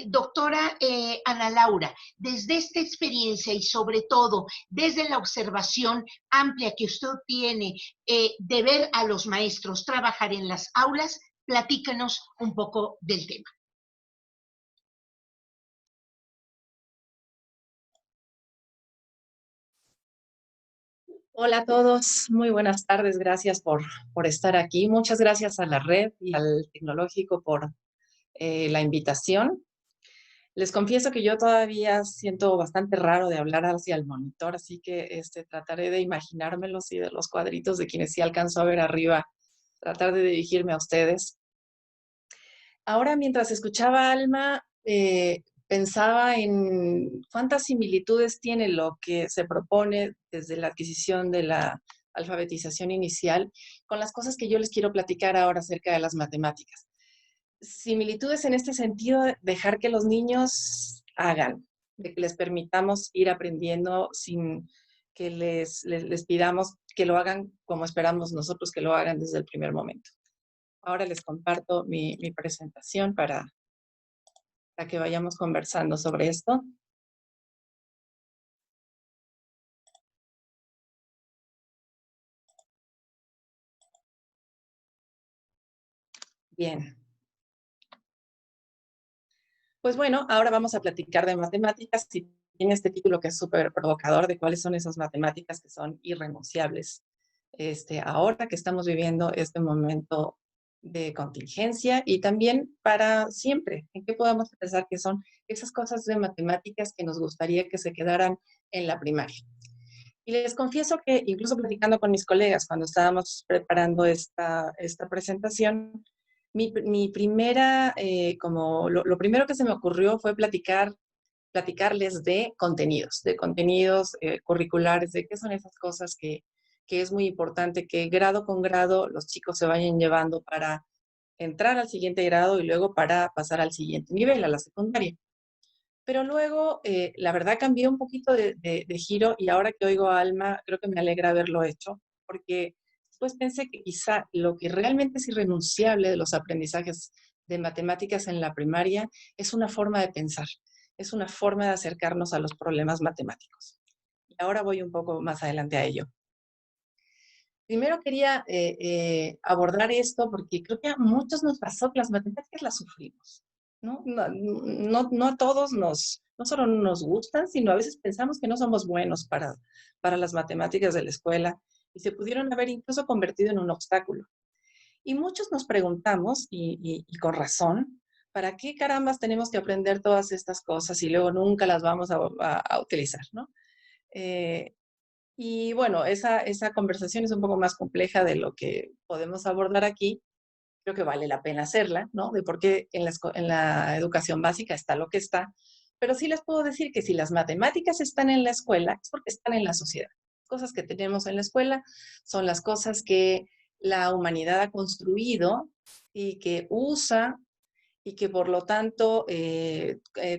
Doctora Ana Laura, desde esta experiencia y sobre todo desde la observación amplia que usted tiene de ver a los maestros trabajar en las aulas, platícanos un poco del tema. Hola a todos, muy buenas tardes, gracias por estar aquí. Muchas gracias a la red y al Tecnológico por la invitación. Les confieso que yo todavía siento bastante raro de hablar hacia el monitor, así que trataré de imaginármelos y de los cuadritos de quienes sí alcanzo a ver arriba, tratar de dirigirme a ustedes. Ahora, mientras escuchaba a Alma, pensaba en cuántas similitudes tiene lo que se propone desde la adquisición de la alfabetización inicial con las cosas que yo les quiero platicar ahora acerca de las matemáticas. Similitudes en este sentido, dejar que los niños hagan, de que les permitamos ir aprendiendo sin que les pidamos que lo hagan como esperamos nosotros que lo hagan desde el primer momento. Ahora les comparto mi presentación para que vayamos conversando sobre esto. Bien. Pues bueno, ahora vamos a platicar de matemáticas y tiene este título que es súper provocador de cuáles son esas matemáticas que son irrenunciables. Ahora que estamos viviendo este momento de contingencia y también para siempre. ¿En qué podemos pensar que son esas cosas de matemáticas que nos gustaría que se quedaran en la primaria? Y les confieso que incluso platicando con mis colegas cuando estábamos preparando esta presentación, mi primera, lo primero que se me ocurrió fue platicarles de contenidos curriculares, de qué son esas cosas que es muy importante que grado con grado los chicos se vayan llevando para entrar al siguiente grado y luego para pasar al siguiente nivel, a la secundaria. Pero luego, la verdad, cambié un poquito de giro y ahora que oigo a Alma, creo que me alegra haberlo hecho, porque después pensé que quizá lo que realmente es irrenunciable de los aprendizajes de matemáticas en la primaria es una forma de pensar, es una forma de acercarnos a los problemas matemáticos. Y ahora voy un poco más adelante a ello. Primero quería abordar esto porque creo que a muchos nos pasó que las matemáticas las sufrimos. No a todos no solo nos gustan, sino a veces pensamos que no somos buenos para las matemáticas de la escuela y se pudieron haber incluso convertido en un obstáculo. Y muchos nos preguntamos, y con razón, ¿para qué carambas tenemos que aprender todas estas cosas y luego nunca las vamos a utilizar, ¿no? Y bueno, esa conversación es un poco más compleja de lo que podemos abordar aquí, creo que vale la pena hacerla, ¿no? De por qué en la educación básica está lo que está. Pero sí les puedo decir que si las matemáticas están en la escuela, es porque están en la sociedad. Cosas que tenemos en la escuela son las cosas que la humanidad ha construido y que usa y que por lo tanto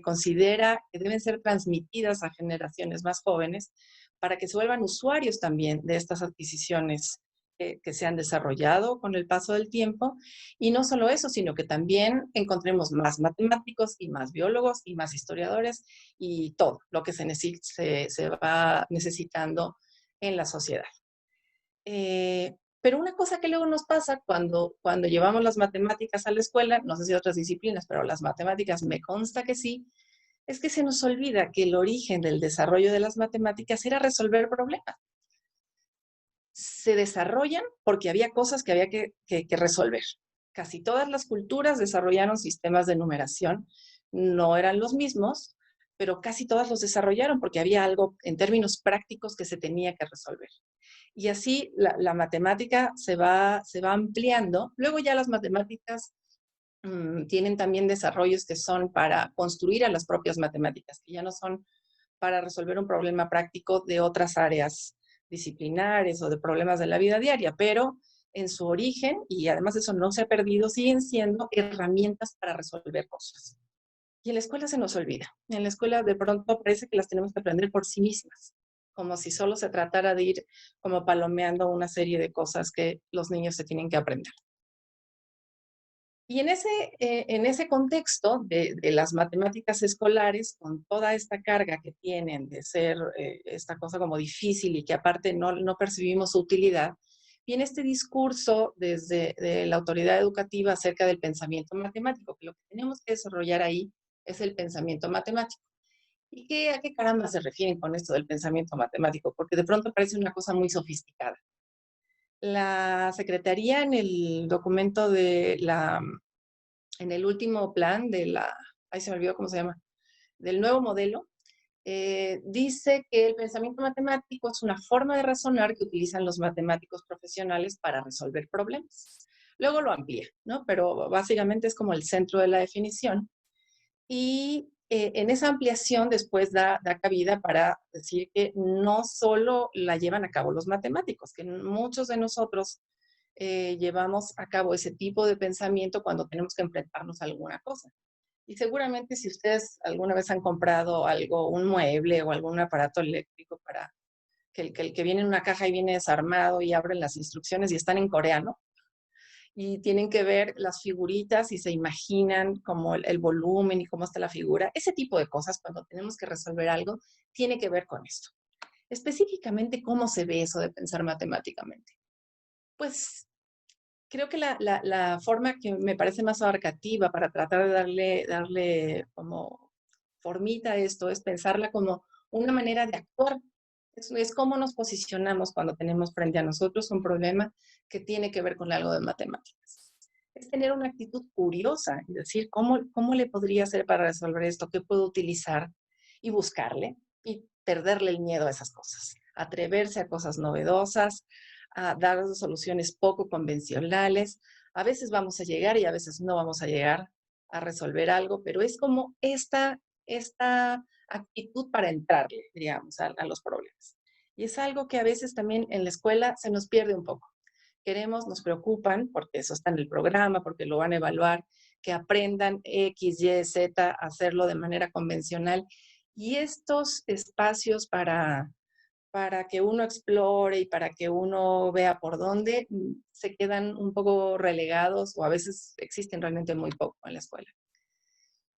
considera que deben ser transmitidas a generaciones más jóvenes para que se vuelvan usuarios también de estas adquisiciones que se han desarrollado con el paso del tiempo. Y no solo eso, sino que también encontremos más matemáticos y más biólogos y más historiadores y todo lo que se va necesitando en la sociedad. Pero una cosa que luego nos pasa cuando llevamos las matemáticas a la escuela, no sé si otras disciplinas, pero las matemáticas me consta que sí, es que se nos olvida que el origen del desarrollo de las matemáticas era resolver problemas. Se desarrollan porque había cosas que había que resolver. Casi todas las culturas desarrollaron sistemas de numeración, no eran los mismos, pero casi todas los desarrollaron porque había algo en términos prácticos que se tenía que resolver. Y así la matemática se va ampliando. Luego ya las matemáticas tienen también desarrollos que son para construir a las propias matemáticas, que ya no son para resolver un problema práctico de otras áreas disciplinares o de problemas de la vida diaria, pero en su origen, y además eso no se ha perdido, siguen siendo herramientas para resolver cosas. Y en la escuela se nos olvida. En la escuela de pronto parece que las tenemos que aprender por sí mismas, como si solo se tratara de ir como palomeando una serie de cosas que los niños se tienen que aprender. Y en ese contexto de las matemáticas escolares, con toda esta carga que tienen de ser esta cosa como difícil y que aparte no percibimos su utilidad, viene este discurso desde de la autoridad educativa acerca del pensamiento matemático, que lo que tenemos que desarrollar ahí es el pensamiento matemático. ¿Y a qué caramba se refieren con esto del pensamiento matemático? Porque de pronto parece una cosa muy sofisticada. La Secretaría en el documento en el último plan ahí se me olvidó cómo se llama, del nuevo modelo, dice que el pensamiento matemático es una forma de razonar que utilizan los matemáticos profesionales para resolver problemas. Luego lo amplía, ¿no? Pero básicamente es como el centro de la definición. Y en esa ampliación después da cabida para decir que no solo la llevan a cabo los matemáticos, que muchos de nosotros llevamos a cabo ese tipo de pensamiento cuando tenemos que enfrentarnos a alguna cosa. Y seguramente si ustedes alguna vez han comprado algo, un mueble o algún aparato eléctrico para el que viene en una caja y viene desarmado y abren las instrucciones y están en coreano, y tienen que ver las figuritas y se imaginan como el volumen y cómo está la figura. Ese tipo de cosas, cuando tenemos que resolver algo, tiene que ver con esto. Específicamente, ¿cómo se ve eso de pensar matemáticamente? Pues creo que la forma que me parece más abarcativa para tratar de darle como formita a esto es pensarla como una manera de actuar. Es cómo nos posicionamos cuando tenemos frente a nosotros un problema que tiene que ver con algo de matemáticas. Es tener una actitud curiosa y decir, ¿cómo le podría hacer para resolver esto? ¿Qué puedo utilizar? Y buscarle y perderle el miedo a esas cosas. Atreverse a cosas novedosas, a dar soluciones poco convencionales. A veces vamos a llegar y a veces no vamos a llegar a resolver algo, pero es como esta actitud para entrarle, digamos, a los problemas. Y es algo que a veces también en la escuela se nos pierde un poco. Nos preocupan, porque eso está en el programa, porque lo van a evaluar, que aprendan X, Y, Z, hacerlo de manera convencional. Y estos espacios para que uno explore y para que uno vea por dónde, se quedan un poco relegados o a veces existen realmente muy poco en la escuela.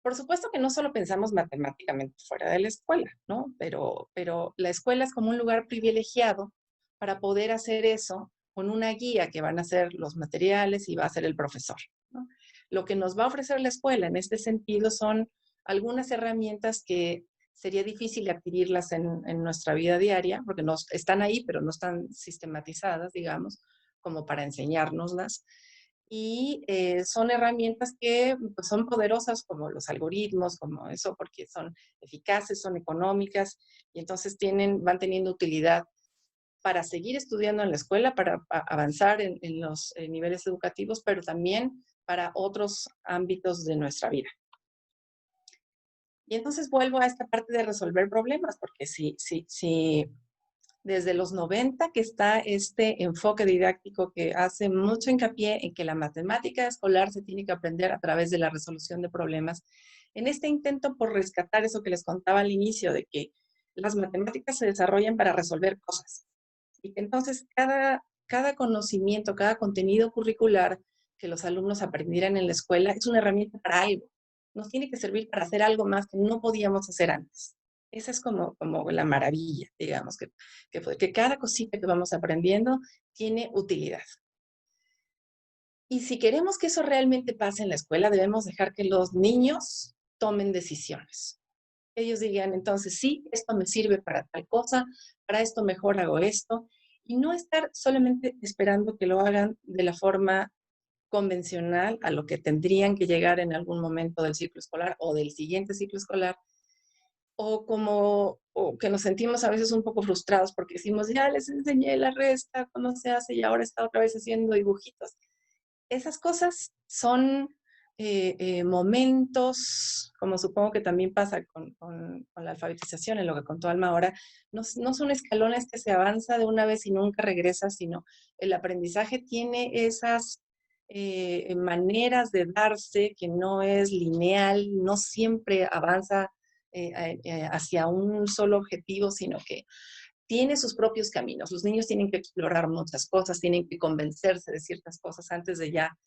Por supuesto que no solo pensamos matemáticamente fuera de la escuela, ¿no? Pero la escuela es como un lugar privilegiado para poder hacer eso con una guía que van a ser los materiales y va a ser el profesor, ¿no? Lo que nos va a ofrecer la escuela en este sentido son algunas herramientas que sería difícil adquirirlas en nuestra vida diaria, porque están ahí, pero no están sistematizadas, digamos, como para enseñárnoslas. Y son herramientas que pues, son poderosas como los algoritmos, como eso, porque son eficaces, son económicas y entonces van teniendo utilidad para seguir estudiando en la escuela, para avanzar en los niveles educativos, pero también para otros ámbitos de nuestra vida. Y entonces vuelvo a esta parte de resolver problemas, porque si desde los 90 que está este enfoque didáctico que hace mucho hincapié en que la matemática escolar se tiene que aprender a través de la resolución de problemas, en este intento por rescatar eso que les contaba al inicio, de que las matemáticas se desarrollan para resolver cosas. Y que entonces cada conocimiento, cada contenido curricular que los alumnos aprendieran en la escuela es una herramienta para algo. Nos tiene que servir para hacer algo más que no podíamos hacer antes. Esa es como la maravilla, digamos, que cada cosita que vamos aprendiendo tiene utilidad. Y si queremos que eso realmente pase en la escuela, debemos dejar que los niños tomen decisiones. Ellos digan, entonces, sí, esto me sirve para tal cosa, para esto mejor hago esto, y no estar solamente esperando que lo hagan de la forma convencional a lo que tendrían que llegar en algún momento del ciclo escolar o del siguiente ciclo escolar, o que nos sentimos a veces un poco frustrados porque decimos, ya les enseñé la resta, cómo se hace, y ahora está otra vez haciendo dibujitos. Esas cosas son momentos, como supongo que también pasa con la alfabetización, en lo que contó Alma ahora, no son escalones que se avanza de una vez y nunca regresa, sino el aprendizaje tiene esas maneras de darse que no es lineal, no siempre avanza hacia un solo objetivo, sino que tiene sus propios caminos. Los niños tienen que explorar muchas cosas, tienen que convencerse de ciertas cosas antes de ya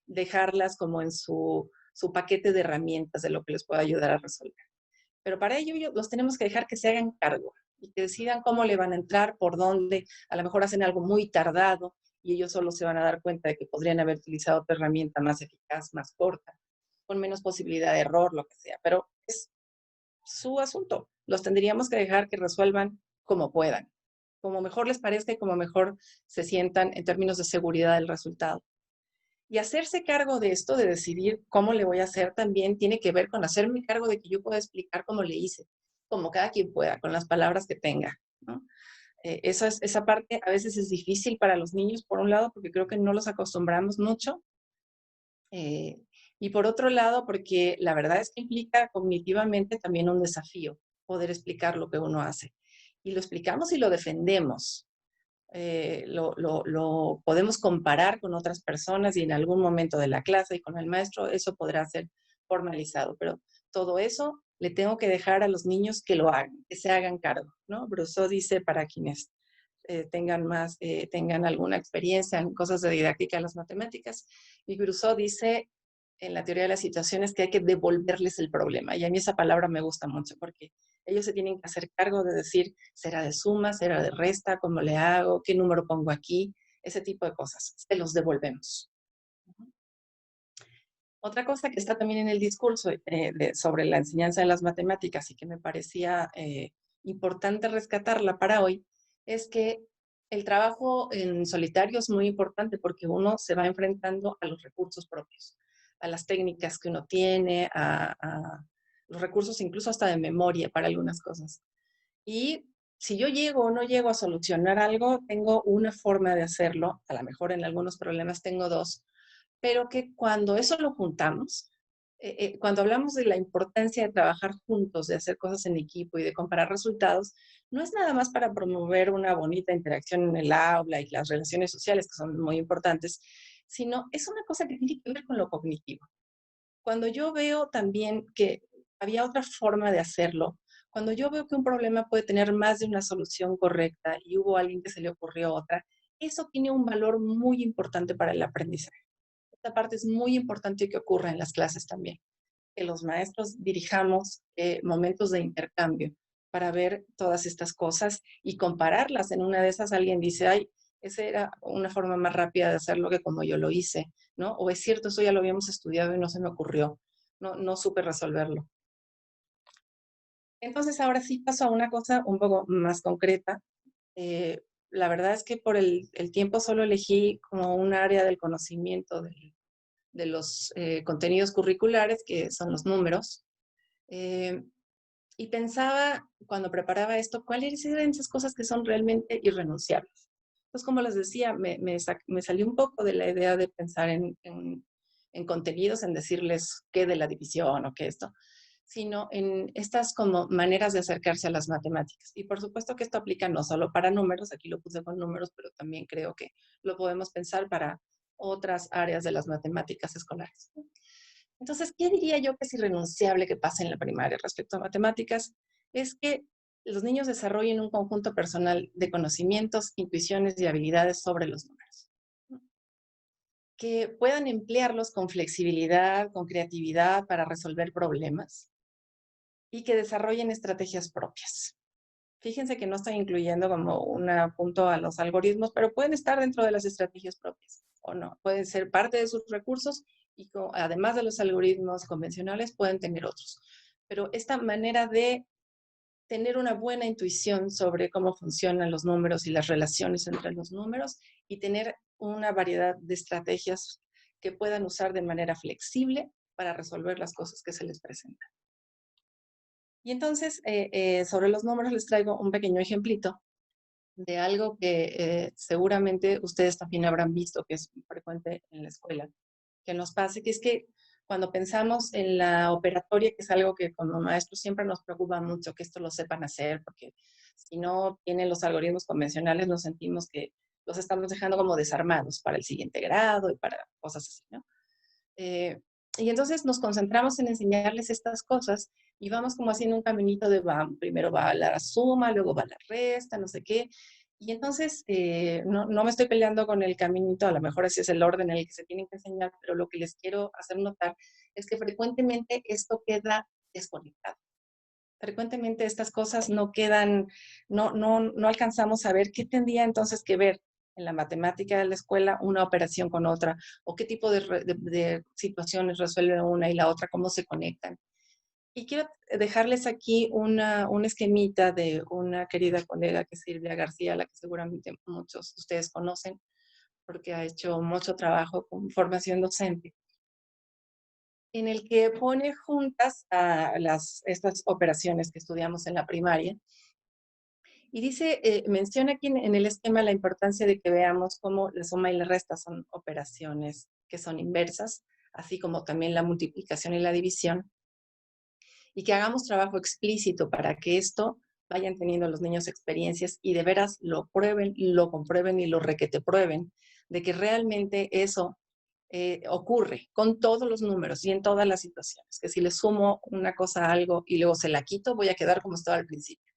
dejarlas como en su paquete de herramientas de lo que les pueda ayudar a resolver. Pero para ello los tenemos que dejar que se hagan cargo y que decidan cómo le van a entrar, por dónde. A lo mejor hacen algo muy tardado y ellos solo se van a dar cuenta de que podrían haber utilizado otra herramienta más eficaz, más corta, con menos posibilidad de error, lo que sea. Pero es su asunto. Los tendríamos que dejar que resuelvan como puedan, como mejor les parezca y como mejor se sientan en términos de seguridad del resultado. Y hacerse cargo de esto, de decidir cómo le voy a hacer, también tiene que ver con hacerme cargo de que yo pueda explicar cómo le hice, como cada quien pueda, con las palabras que tenga, ¿no? Esa parte a veces es difícil para los niños, por un lado, porque creo que no los acostumbramos mucho. Y por otro lado, porque la verdad es que implica cognitivamente también un desafío, poder explicar lo que uno hace. Y lo explicamos y lo defendemos. Lo podemos comparar con otras personas y en algún momento de la clase y con el maestro eso podrá ser formalizado, pero todo eso le tengo que dejar a los niños que lo hagan, que se hagan cargo, ¿no? Brousseau dice, para quienes tengan alguna experiencia en cosas de didáctica de las matemáticas, y Brousseau dice en la teoría de las situaciones que hay que devolverles el problema, y a mí esa palabra me gusta mucho porque ellos se tienen que hacer cargo de decir, ¿será de suma, será de resta, cómo le hago, qué número pongo aquí? Ese tipo de cosas, se los devolvemos. Otra cosa que está también en el discurso sobre la enseñanza de las matemáticas y que me parecía importante rescatarla para hoy, es que el trabajo en solitario es muy importante porque uno se va enfrentando a los recursos propios, a las técnicas que uno tiene, a los recursos incluso hasta de memoria para algunas cosas. Y si yo llego o no llego a solucionar algo, tengo una forma de hacerlo, a lo mejor en algunos problemas tengo dos, pero que cuando eso lo juntamos, cuando hablamos de la importancia de trabajar juntos, de hacer cosas en equipo y de comparar resultados, no es nada más para promover una bonita interacción en el aula y las relaciones sociales, que son muy importantes, sino es una cosa que tiene que ver con lo cognitivo. Cuando yo veo también que había otra forma de hacerlo, cuando yo veo que un problema puede tener más de una solución correcta y hubo alguien que se le ocurrió otra, eso tiene un valor muy importante para el aprendizaje. Esta parte es muy importante que ocurra en las clases también, que los maestros dirijamos momentos de intercambio para ver todas estas cosas y compararlas. En una de esas alguien dice, ay, esa era una forma más rápida de hacerlo que como yo lo hice, ¿no? O es cierto, eso ya lo habíamos estudiado y no se me ocurrió, no supe resolverlo. Entonces ahora sí paso a una cosa un poco más concreta. La verdad es que por el tiempo solo elegí como un área del conocimiento de los contenidos curriculares, que son los números. Y pensaba, cuando preparaba esto, cuáles eran esas cosas que son realmente irrenunciables. Entonces, como les decía, me salió un poco de la idea de pensar en contenidos, en decirles qué de la división o qué esto, sino en estas como maneras de acercarse a las matemáticas. Y por supuesto que esto aplica no solo para números, aquí lo puse con números, pero también creo que lo podemos pensar para otras áreas de las matemáticas escolares. Entonces, ¿qué diría yo que es irrenunciable que pase en la primaria respecto a matemáticas? Es que los niños desarrollen un conjunto personal de conocimientos, intuiciones y habilidades sobre los números. Que puedan emplearlos con flexibilidad, con creatividad para resolver problemas y que desarrollen estrategias propias. Fíjense que no estoy incluyendo como un punto a los algoritmos, pero pueden estar dentro de las estrategias propias o no. Pueden ser parte de sus recursos y además de los algoritmos convencionales pueden tener otros. Pero esta manera de tener una buena intuición sobre cómo funcionan los números y las relaciones entre los números y tener una variedad de estrategias que puedan usar de manera flexible para resolver las cosas que se les presentan. Y entonces, sobre los números les traigo un pequeño ejemplito de algo que seguramente ustedes también habrán visto, que es frecuente en la escuela, que nos pase, que es que cuando pensamos en la operatoria, que es algo que como maestros siempre nos preocupa mucho, que esto lo sepan hacer, porque si no tienen los algoritmos convencionales, nos sentimos que los estamos dejando como desarmados para el siguiente grado y para cosas así, ¿no? Y entonces nos concentramos en enseñarles estas cosas y vamos como haciendo un caminito de primero va la suma, luego va la resta, no sé qué. Y entonces no me estoy peleando con el caminito, a lo mejor ese es el orden en el que se tienen que enseñar, pero lo que les quiero hacer notar es que frecuentemente esto queda desconectado. Frecuentemente estas cosas no quedan, no alcanzamos a ver qué tendría entonces que ver en la matemática de la escuela una operación con otra, o qué tipo de situaciones resuelve una y la otra, cómo se conectan. Y quiero dejarles aquí un esquemita de una querida colega que es Silvia García, la que seguramente muchos de ustedes conocen, porque ha hecho mucho trabajo con formación docente, en el que pone juntas a estas operaciones que estudiamos en la primaria. Y dice, menciona aquí en el esquema la importancia de que veamos cómo la suma y la resta son operaciones que son inversas, así como también la multiplicación y la división, y que hagamos trabajo explícito para que esto vayan teniendo los niños experiencias y de veras lo prueben, lo comprueben y lo requete prueben, de que realmente eso ocurre con todos los números y en todas las situaciones, que si le sumo una cosa a algo y luego se la quito, voy a quedar como estaba al principio.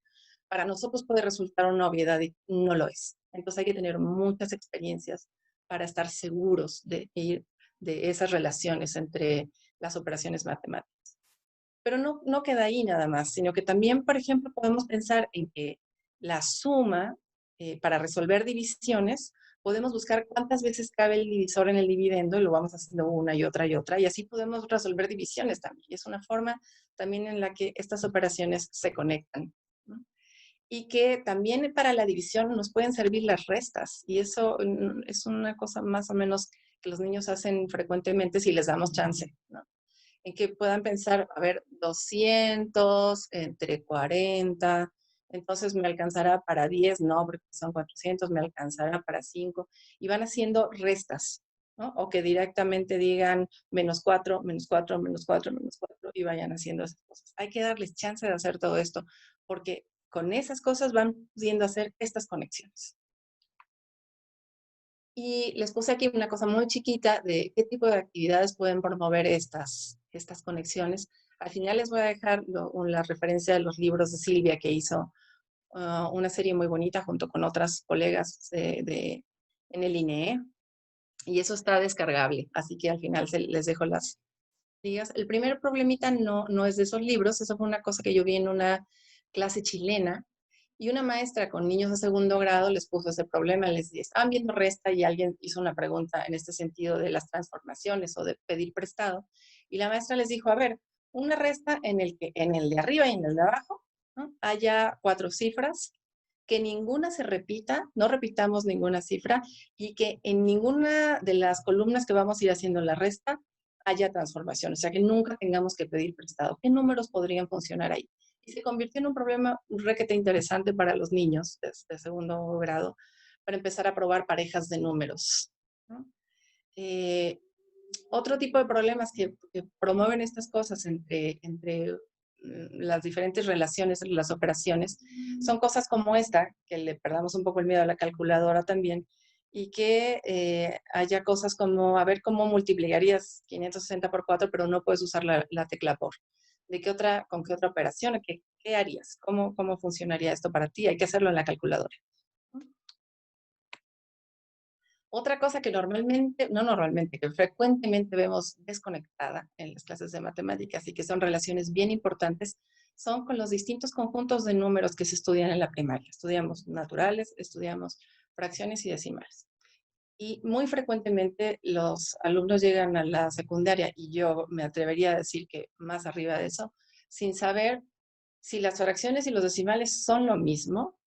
Para nosotros puede resultar una obviedad y no lo es. Entonces hay que tener muchas experiencias para estar seguros de esas relaciones entre las operaciones matemáticas. Pero no queda ahí nada más, sino que también, por ejemplo, podemos pensar en que la suma, para resolver divisiones, podemos buscar cuántas veces cabe el divisor en el dividendo y lo vamos haciendo una y otra, y así podemos resolver divisiones también. Y es una forma también en la que estas operaciones se conectan, ¿no? Y que también para la división nos pueden servir las restas, y eso es una cosa más o menos que los niños hacen frecuentemente si les damos chance, ¿no? En que puedan pensar, a ver, 200 entre 40, entonces me alcanzará para 10, no, porque son 400, me alcanzará para 5, y van haciendo restas, ¿no? O que directamente digan menos 4, menos 4, menos 4, menos 4, y vayan haciendo esas cosas. Hay que darles chance de hacer todo esto, porque con esas cosas van pudiendo hacer estas conexiones. Y les puse aquí una cosa muy chiquita de qué tipo de actividades pueden promover estas conexiones. Al final les voy a dejar la referencia de los libros de Silvia, que hizo una serie muy bonita junto con otras colegas en el INEE. Y eso está descargable, así que al final les dejo las ligas. El primer problemita no es de esos libros, eso fue una cosa que yo vi en una clase chilena, y una maestra con niños de segundo grado les puso ese problema, les estaban viendo resta y alguien hizo una pregunta en este sentido de las transformaciones o de pedir prestado, y la maestra les dijo, a ver, una resta en el de arriba y en el de abajo, ¿no?, haya 4 cifras, que ninguna se repita, no repitamos ninguna cifra, y que en ninguna de las columnas que vamos a ir haciendo la resta haya transformación, o sea, que nunca tengamos que pedir prestado. ¿Qué números podrían funcionar ahí? y se convirtió en un problema requete interesante para los niños de segundo grado, para empezar a probar parejas de números, ¿no? Otro tipo de problemas que promueven estas cosas entre las diferentes relaciones, las operaciones, son cosas como esta, que le perdamos un poco el miedo a la calculadora también, y que haya cosas como, a ver cómo multiplicarías 560 por 4, pero no puedes usar la tecla por. ¿Con qué otra operación? ¿Qué harías? ¿Cómo funcionaría esto para ti? Hay que hacerlo en la calculadora. Otra cosa que que frecuentemente vemos desconectada en las clases de matemáticas y que son relaciones bien importantes, son con los distintos conjuntos de números que se estudian en la primaria. Estudiamos naturales, estudiamos fracciones y decimales. Y muy frecuentemente los alumnos llegan a la secundaria, y yo me atrevería a decir que más arriba de eso, sin saber si las fracciones y los decimales son lo mismo,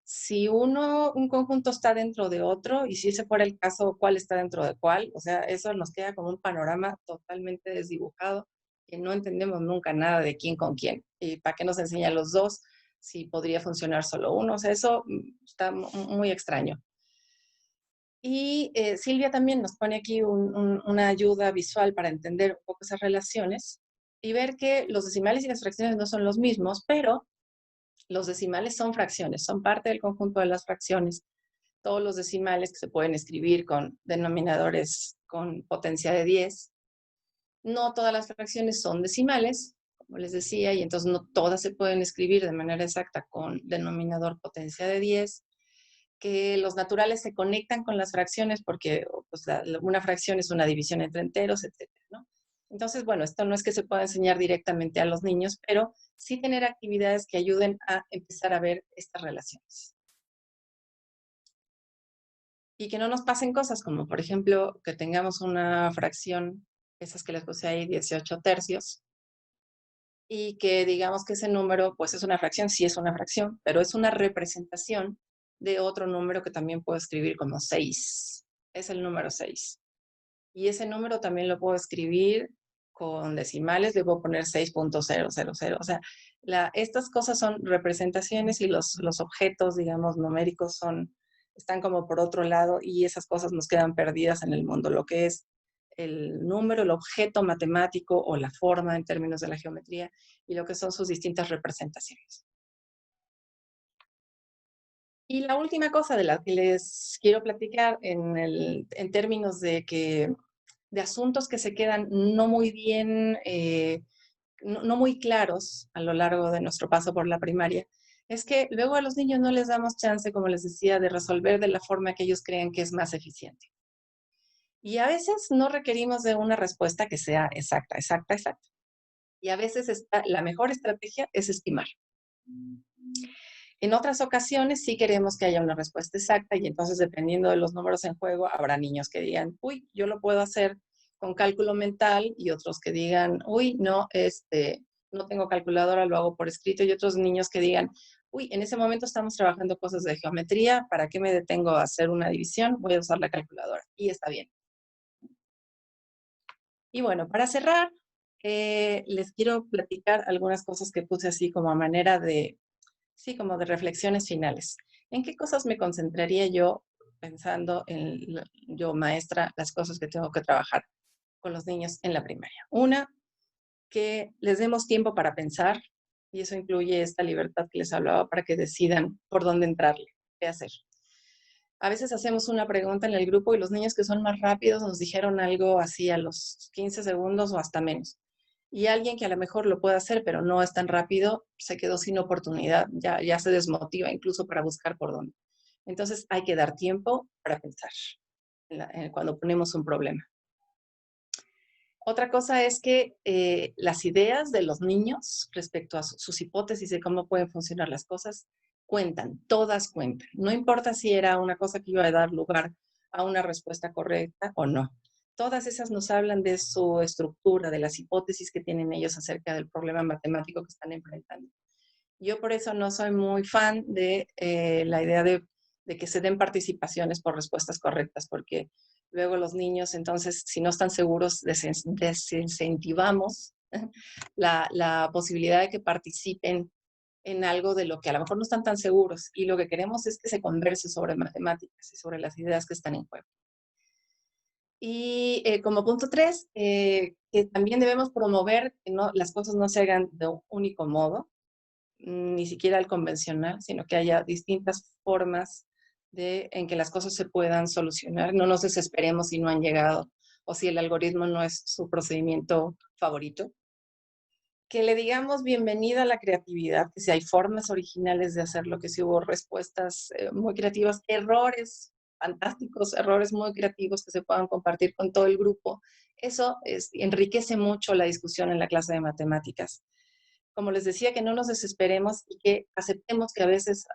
si un conjunto está dentro de otro, y si ese fuera el caso, cuál está dentro de cuál. O sea, eso nos queda como un panorama totalmente desdibujado, que no entendemos nunca nada de quién con quién. ¿Y para qué nos enseña los dos si podría funcionar solo uno? O sea, eso está muy extraño. Y Silvia también nos pone aquí una ayuda visual para entender un poco esas relaciones y ver que los decimales y las fracciones no son los mismos, pero los decimales son fracciones, son parte del conjunto de las fracciones. Todos los decimales que se pueden escribir con denominadores con potencia de 10. No todas las fracciones son decimales, como les decía, y entonces no todas se pueden escribir de manera exacta con denominador potencia de 10. Que los naturales se conectan con las fracciones porque pues, una fracción es una división entre enteros, etcétera, ¿no? Entonces, bueno, esto no es que se pueda enseñar directamente a los niños, pero sí tener actividades que ayuden a empezar a ver estas relaciones. Y que no nos pasen cosas como, por ejemplo, que tengamos una fracción, esas que les puse ahí, 18 tercios, y que digamos que ese número, pues es una fracción, sí es una fracción, pero es una representación de otro número que también puedo escribir como 6. Es el número 6. Y ese número también lo puedo escribir con decimales, le puedo poner 6.000. O sea, estas cosas son representaciones y los objetos, digamos, numéricos están como por otro lado, y esas cosas nos quedan perdidas en el mundo. Lo que es el número, el objeto matemático o la forma en términos de la geometría, y lo que son sus distintas representaciones. Y la última cosa de la que les quiero platicar en términos de asuntos que se quedan no muy bien, no muy claros a lo largo de nuestro paso por la primaria, es que luego a los niños no les damos chance, como les decía, de resolver de la forma que ellos creen que es más eficiente. Y a veces no requerimos de una respuesta que sea exacta. Y a veces la mejor estrategia es estimar. En otras ocasiones sí queremos que haya una respuesta exacta, y entonces, dependiendo de los números en juego, habrá niños que digan, uy, yo lo puedo hacer con cálculo mental, y otros que digan, uy, no, no tengo calculadora, lo hago por escrito, y otros niños que digan, uy, en ese momento estamos trabajando cosas de geometría, ¿para qué me detengo a hacer una división? Voy a usar la calculadora, y está bien. Y bueno, para cerrar, les quiero platicar algunas cosas que puse así como a manera de, sí, como de reflexiones finales. ¿En qué cosas me concentraría yo pensando yo maestra, las cosas que tengo que trabajar con los niños en la primaria? Una, que les demos tiempo para pensar, y eso incluye esta libertad que les hablaba para que decidan por dónde entrarle, qué hacer. A veces hacemos una pregunta en el grupo y los niños que son más rápidos nos dijeron algo así a los 15 segundos o hasta menos. Y alguien que a lo mejor lo puede hacer, pero no es tan rápido, se quedó sin oportunidad, ya se desmotiva incluso para buscar por dónde. Entonces hay que dar tiempo para pensar cuando ponemos un problema. Otra cosa es que las ideas de los niños respecto a sus hipótesis de cómo pueden funcionar las cosas cuentan, todas cuentan. No importa si era una cosa que iba a dar lugar a una respuesta correcta o no. Todas esas nos hablan de su estructura, de las hipótesis que tienen ellos acerca del problema matemático que están enfrentando. Yo por eso no soy muy fan de la idea de que se den participaciones por respuestas correctas, porque luego los niños, entonces, si no están seguros, desincentivamos la posibilidad de que participen en algo de lo que a lo mejor no están tan seguros, y lo que queremos es que se converse sobre matemáticas y sobre las ideas que están en juego. Y como punto 3, que también debemos promover que las cosas no se hagan de un único modo, ni siquiera el convencional, sino que haya distintas formas en que las cosas se puedan solucionar. No nos desesperemos si no han llegado o si el algoritmo no es su procedimiento favorito. Que le digamos bienvenida a la creatividad, que si hay formas originales de hacerlo, que si hubo respuestas muy creativas, errores fantásticos, errores muy creativos que se puedan compartir con todo el grupo. Eso enriquece mucho la discusión en la clase de matemáticas. Como les decía, que no nos desesperemos y que aceptemos que a veces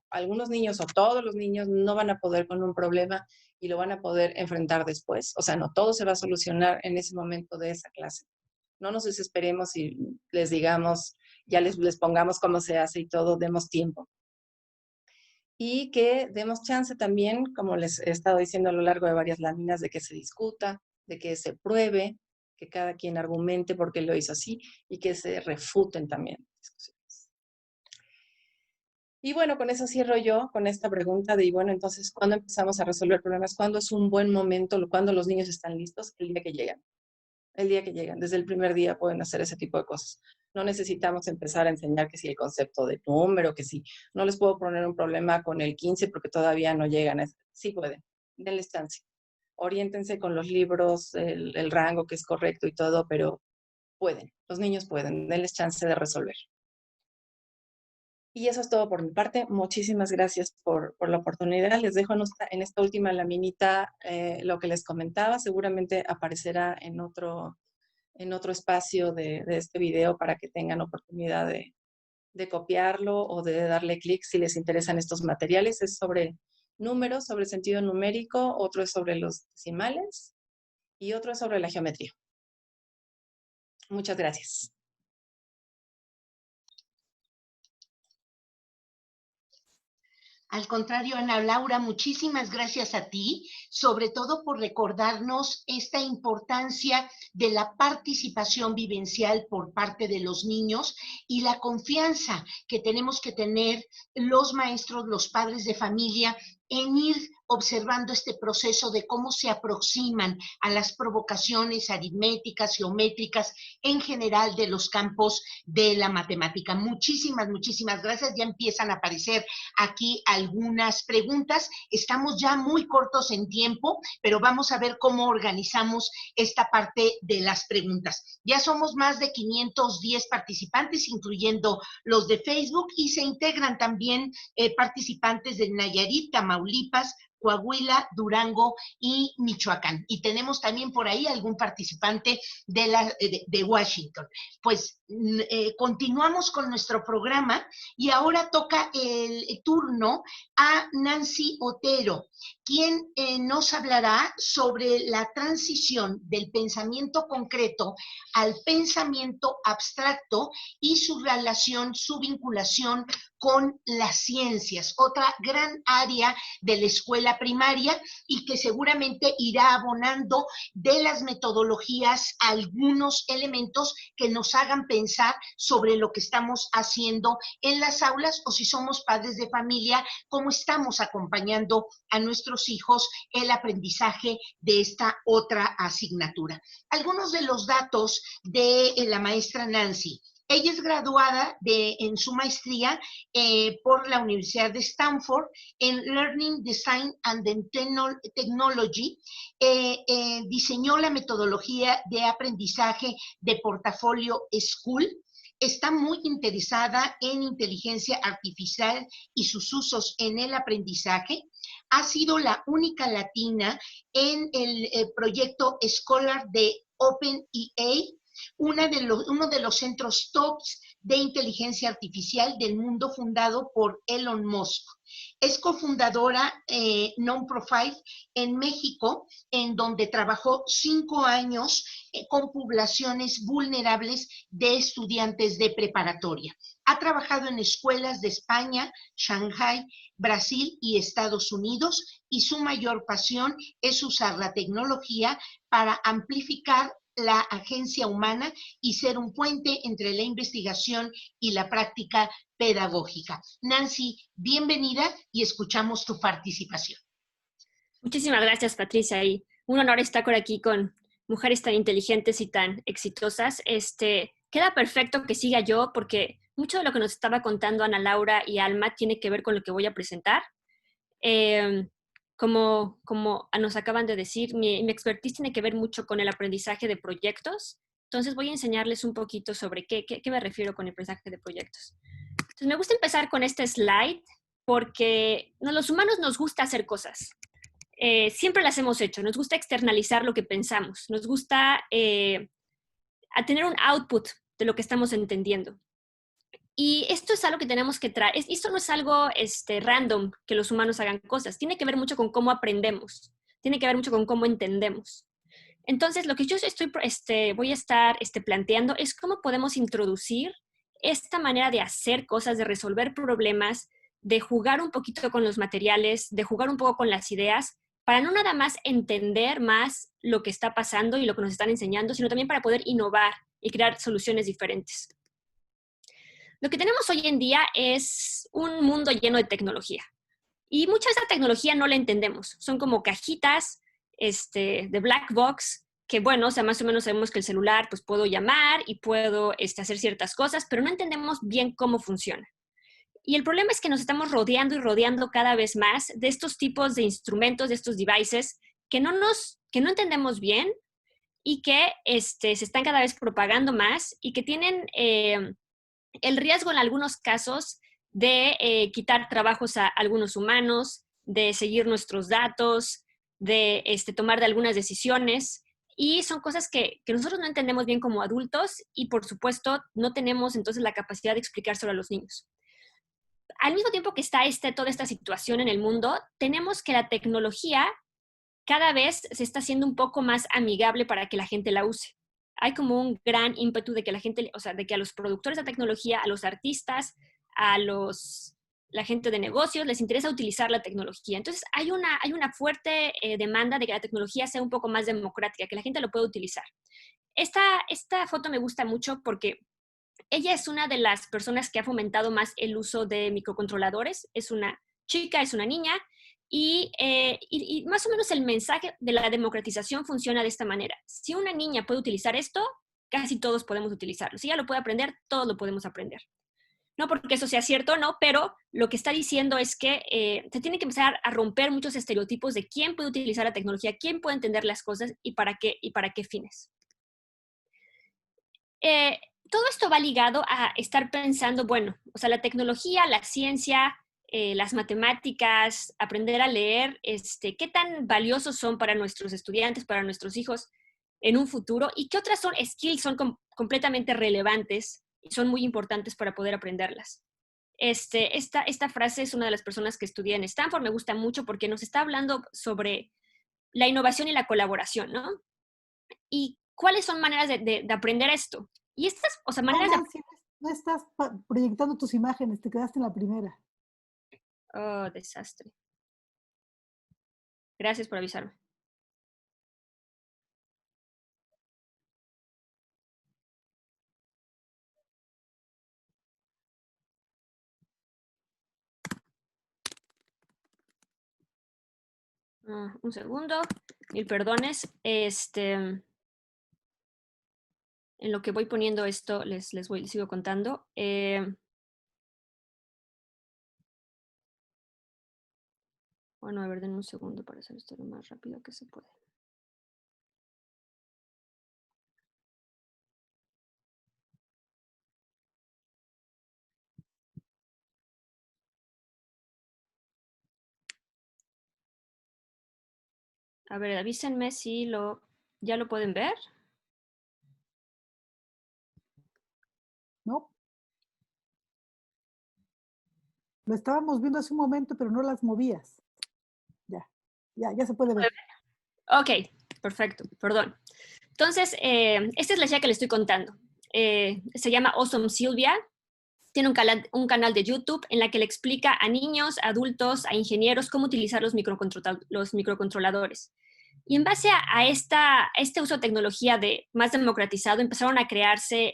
algunos niños o todos los niños no van a poder con un problema y lo van a poder enfrentar después. O sea, no todo se va a solucionar en ese momento de esa clase. No nos desesperemos y les digamos, ya les pongamos cómo se hace y todo, demos tiempo. Y que demos chance también, como les he estado diciendo a lo largo de varias láminas, de que se discuta, de que se pruebe, que cada quien argumente por qué lo hizo así y que se refuten también discusiones. Y bueno, con eso cierro yo, con esta pregunta de, bueno, entonces, ¿cuándo empezamos a resolver problemas? ¿Cuándo es un buen momento? ¿Cuándo los niños están listos? El día que llegan. El día que llegan. Desde el primer día pueden hacer ese tipo de cosas. No necesitamos empezar a enseñar que si el concepto de número, que si no les puedo poner un problema con el 15 porque todavía no llegan. Sí pueden. Denles chance. Oriéntense con los libros, el rango que es correcto y todo, pero pueden. Los niños pueden. Denles chance de resolver. Y eso es todo por mi parte. Muchísimas gracias por la oportunidad. Les dejo en esta última laminita lo que les comentaba. Seguramente aparecerá en otro espacio de este video para que tengan oportunidad de copiarlo o de darle clic si les interesan estos materiales. Es sobre números, sobre sentido numérico, otro es sobre los decimales y otro es sobre la geometría. Muchas gracias. Al contrario, Ana Laura, muchísimas gracias a ti, sobre todo por recordarnos esta importancia de la participación vivencial por parte de los niños y la confianza que tenemos que tener los maestros, los padres de familia, en ir observando este proceso de cómo se aproximan a las provocaciones aritméticas, geométricas, en general de los campos de la matemática. Muchísimas, muchísimas gracias. Ya empiezan a aparecer aquí algunas preguntas. Estamos ya muy cortos en tiempo, pero vamos a ver cómo organizamos esta parte de las preguntas. Ya somos más de 510 participantes, incluyendo los de Facebook, y se integran también participantes de Nayarit, Tamaulipas, Coahuila, Durango y Michoacán. Y tenemos también por ahí algún participante de Washington. Pues continuamos con nuestro programa y ahora toca el turno a Nancy Otero, quien nos hablará sobre la transición del pensamiento concreto al pensamiento abstracto y su relación, su vinculación con las ciencias, otra gran área de la escuela primaria y que seguramente irá abonando de las metodologías algunos elementos que nos hagan pensar sobre lo que estamos haciendo en las aulas o si somos padres de familia, cómo estamos acompañando a nuestros hijos el aprendizaje de esta otra asignatura. Algunos de los datos de la maestra Nancy. Ella es graduada en su maestría por la Universidad de Stanford en Learning, Design and Technology. Diseñó la metodología de aprendizaje de Portafolio School. Está muy interesada en inteligencia artificial y sus usos en el aprendizaje. Ha sido la única latina en el proyecto Scholar de OpenEA, uno de los centros tops de inteligencia artificial del mundo fundado por Elon Musk. Es cofundadora non-profit en México, en donde trabajó 5 años con poblaciones vulnerables de estudiantes de preparatoria. Ha trabajado en escuelas de España, Shanghái, Brasil y Estados Unidos, y su mayor pasión es usar la tecnología para amplificar la agencia humana y ser un puente entre la investigación y la práctica pedagógica. Nancy, bienvenida y escuchamos tu participación. Muchísimas gracias, Patricia, y un honor estar por aquí con mujeres tan inteligentes y tan exitosas. Queda perfecto que siga yo, porque mucho de lo que nos estaba contando Ana Laura y Alma tiene que ver con lo que voy a presentar. Como nos acaban de decir, mi expertise tiene que ver mucho con el aprendizaje de proyectos. Entonces voy a enseñarles un poquito sobre qué me refiero con el aprendizaje de proyectos. Entonces me gusta empezar con este slide porque los humanos nos gusta hacer cosas. Siempre las hemos hecho, nos gusta externalizar lo que pensamos, nos gusta a tener un output de lo que estamos entendiendo. Y esto es algo que tenemos que traer. Esto no es algo random que los humanos hagan cosas. Tiene que ver mucho con cómo aprendemos. Tiene que ver mucho con cómo entendemos. Entonces, lo que yo voy a estar planteando es cómo podemos introducir esta manera de hacer cosas, de resolver problemas, de jugar un poquito con los materiales, de jugar un poco con las ideas, para no nada más entender más lo que está pasando y lo que nos están enseñando, sino también para poder innovar y crear soluciones diferentes. Lo que tenemos hoy en día es un mundo lleno de tecnología. Y mucha de esa tecnología no la entendemos. Son como cajitas de black box, que bueno, o sea, más o menos sabemos que el celular, pues puedo llamar y puedo hacer ciertas cosas, pero no entendemos bien cómo funciona. Y el problema es que nos estamos rodeando y rodeando cada vez más de estos tipos de instrumentos, de estos devices, que no entendemos bien y que se están cada vez propagando más y que tienen el riesgo en algunos casos de quitar trabajos a algunos humanos, de seguir nuestros datos, de tomar de algunas decisiones. Y son cosas que nosotros no entendemos bien como adultos y, por supuesto, no tenemos entonces la capacidad de explicárselo a los niños. Al mismo tiempo que está toda esta situación en el mundo, tenemos que la tecnología cada vez se está haciendo un poco más amigable para que la gente la use. Hay como un gran ímpetu de que la gente, o sea, de que a los productores de tecnología, a los artistas, la gente de negocios les interesa utilizar la tecnología. Entonces hay una fuerte demanda de que la tecnología sea un poco más democrática, que la gente lo pueda utilizar. Esta foto me gusta mucho porque ella es una de las personas que ha fomentado más el uso de microcontroladores. Es una chica, es una niña, y más o menos el mensaje de la democratización funciona de esta manera. Si una niña puede utilizar esto, casi todos podemos utilizarlo. Si ella lo puede aprender, todos lo podemos aprender. No porque eso sea cierto, no, pero lo que está diciendo es que se tiene que empezar a romper muchos estereotipos de quién puede utilizar la tecnología, quién puede entender las cosas y para qué fines. Todo esto va ligado a estar pensando, bueno, o sea, la tecnología, la ciencia, las matemáticas, aprender a leer, qué tan valiosos son para nuestros estudiantes, para nuestros hijos en un futuro, y qué otras skills son completamente relevantes y son muy importantes para poder aprenderlas. Esta frase es una de las personas que estudié en Stanford, me gusta mucho porque nos está hablando sobre la innovación y la colaboración, ¿no? Y cuáles son maneras de aprender esto. Y estas, o sea, maneras Nancy, no estás proyectando tus imágenes, te quedaste en la primera. Oh, desastre. Gracias por avisarme. Un segundo. Mil perdones. En lo que voy poniendo esto, les sigo contando. Bueno, a ver, denme un segundo para hacer esto lo más rápido que se puede. A ver, avísenme si ya lo pueden ver. ¿No? Lo estábamos viendo hace un momento, pero no las movías. Ya se puede ver. Ok, perfecto, perdón. Entonces, esta es la idea que les estoy contando. Se llama Awesome Silvia. Tiene un canal de YouTube en la que le explica a niños, adultos, a ingenieros cómo utilizar los microcontroladores. Y en base a este uso de tecnología más democratizado, empezaron a crearse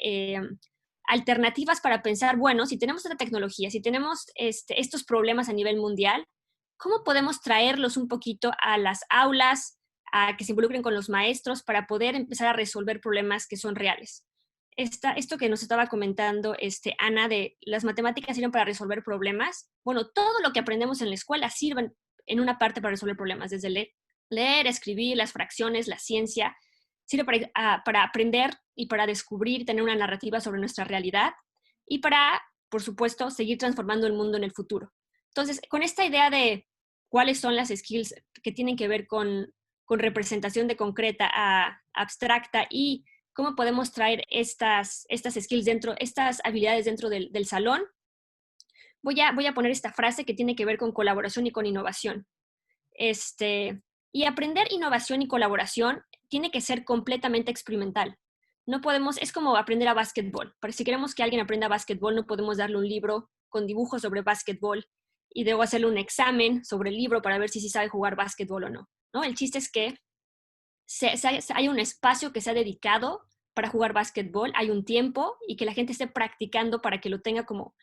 alternativas para pensar, bueno, si tenemos esta tecnología, si tenemos estos problemas a nivel mundial, ¿cómo podemos traerlos un poquito a las aulas, a que se involucren con los maestros para poder empezar a resolver problemas que son reales? Esto que nos estaba comentando Ana, de las matemáticas sirven para resolver problemas. Bueno, todo lo que aprendemos en la escuela sirve en una parte para resolver problemas, desde leer, escribir, las fracciones, la ciencia, sirve para aprender y para descubrir, tener una narrativa sobre nuestra realidad y para, por supuesto, seguir transformando el mundo en el futuro. Entonces, con esta idea de cuáles son las skills que tienen que ver con representación de concreta a abstracta y cómo podemos traer estas skills estas habilidades dentro del salón, voy a poner esta frase que tiene que ver con colaboración y con innovación. Y aprender innovación y colaboración tiene que ser completamente experimental. No podemos, es como aprender a básquetbol. Si queremos que alguien aprenda básquetbol, no podemos darle un libro con dibujos sobre básquetbol y debo hacerle un examen sobre el libro para ver si sí sabe jugar básquetbol o no, ¿no? El chiste es que hay un espacio que se ha dedicado para jugar básquetbol, hay un tiempo y que la gente esté practicando para que lo tenga como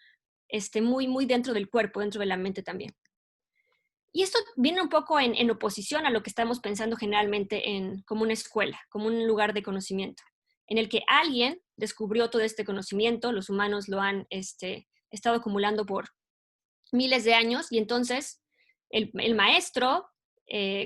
muy, muy dentro del cuerpo, dentro de la mente también. Y esto viene un poco en oposición a lo que estamos pensando generalmente como una escuela, como un lugar de conocimiento, en el que alguien descubrió todo este conocimiento, los humanos lo han estado acumulando por miles de años, y entonces el maestro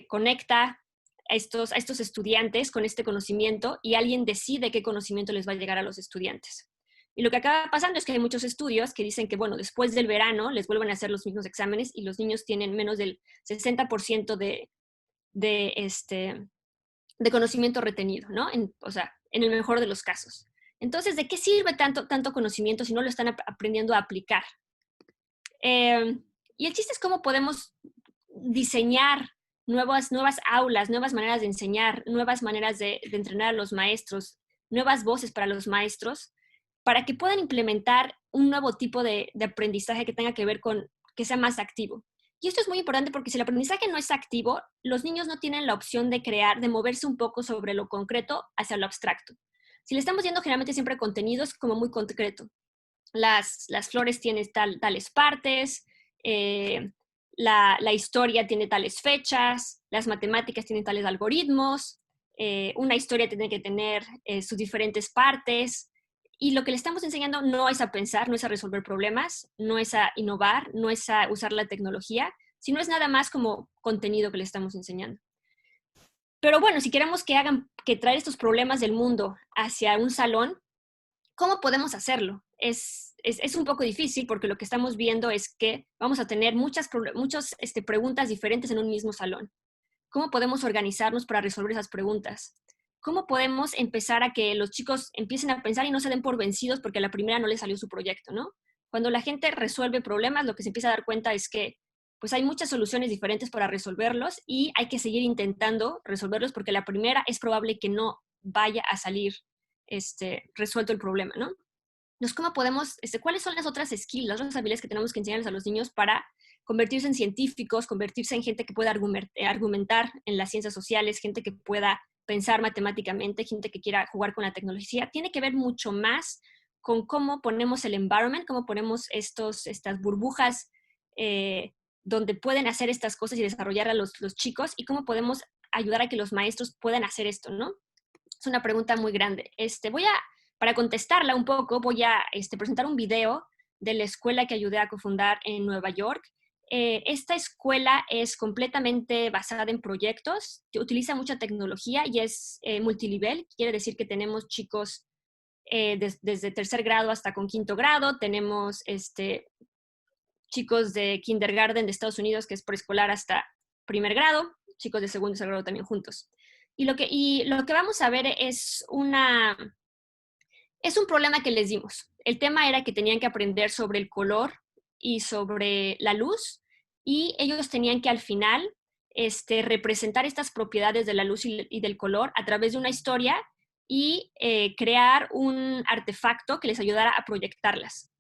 conecta a estos estudiantes con este conocimiento y alguien decide qué conocimiento les va a llegar a los estudiantes. Y lo que acaba pasando es que hay muchos estudios que dicen que, bueno, después del verano les vuelven a hacer los mismos exámenes y los niños tienen menos del 60% de conocimiento retenido, ¿no? O sea, en el mejor de los casos. Entonces, ¿de qué sirve tanto conocimiento si no lo están aprendiendo a aplicar? Y el chiste es cómo podemos diseñar nuevas aulas, nuevas maneras de enseñar, nuevas maneras de entrenar a los maestros, nuevas voces para los maestros, para que puedan implementar un nuevo tipo de aprendizaje que tenga que ver con que sea más activo. Y esto es muy importante porque si el aprendizaje no es activo, los niños no tienen la opción de moverse un poco sobre lo concreto hacia lo abstracto. Si le estamos viendo generalmente siempre contenidos como muy concreto. Las flores tienen tales partes, la historia tiene tales fechas, las matemáticas tienen tales algoritmos, una historia tiene que tener sus diferentes partes, y lo que le estamos enseñando no es a pensar, no es a resolver problemas, no es a innovar, no es a usar la tecnología, sino es nada más como contenido que le estamos enseñando. Pero bueno, si queremos que traer estos problemas del mundo hacia un salón, ¿cómo podemos hacerlo? Es un poco difícil porque lo que estamos viendo es que vamos a tener muchas preguntas diferentes en un mismo salón. ¿Cómo podemos organizarnos para resolver esas preguntas? ¿Cómo podemos empezar a que los chicos empiecen a pensar y no se den por vencidos porque a la primera no les salió su proyecto, ¿no? Cuando la gente resuelve problemas, lo que se empieza a dar cuenta es que pues hay muchas soluciones diferentes para resolverlos y hay que seguir intentando resolverlos porque la primera es probable que no vaya a salir resuelto el problema, ¿no? Entonces, ¿cómo podemos, cuáles son las otras skills, las otras habilidades que tenemos que enseñarles a los niños para convertirse en científicos, convertirse en gente que pueda argumentar en las ciencias sociales, gente que pueda pensar matemáticamente, gente que quiera jugar con la tecnología? Tiene que ver mucho más con cómo ponemos el environment, cómo ponemos estas burbujas donde pueden hacer estas cosas y desarrollar a los chicos, y cómo podemos ayudar a que los maestros puedan hacer esto, ¿no? Es una pregunta muy grande. Para contestarla un poco, voy a presentar un video de la escuela que ayudé a cofundar en Nueva York. Esta escuela es completamente basada en proyectos, que utiliza mucha tecnología y es multinivel. Quiere decir que tenemos chicos desde tercer grado hasta con quinto grado. Tenemos chicos de kindergarten de Estados Unidos, que es preescolar, hasta primer grado, chicos de segundo y tercer grado también juntos. Y lo que vamos a ver es un problema que les dimos. El tema era que tenían que aprender sobre el color y sobre la luz, y ellos tenían que al final representar estas propiedades de la luz y del color a través de una historia y crear un artefacto que les ayudara a proyectarlas.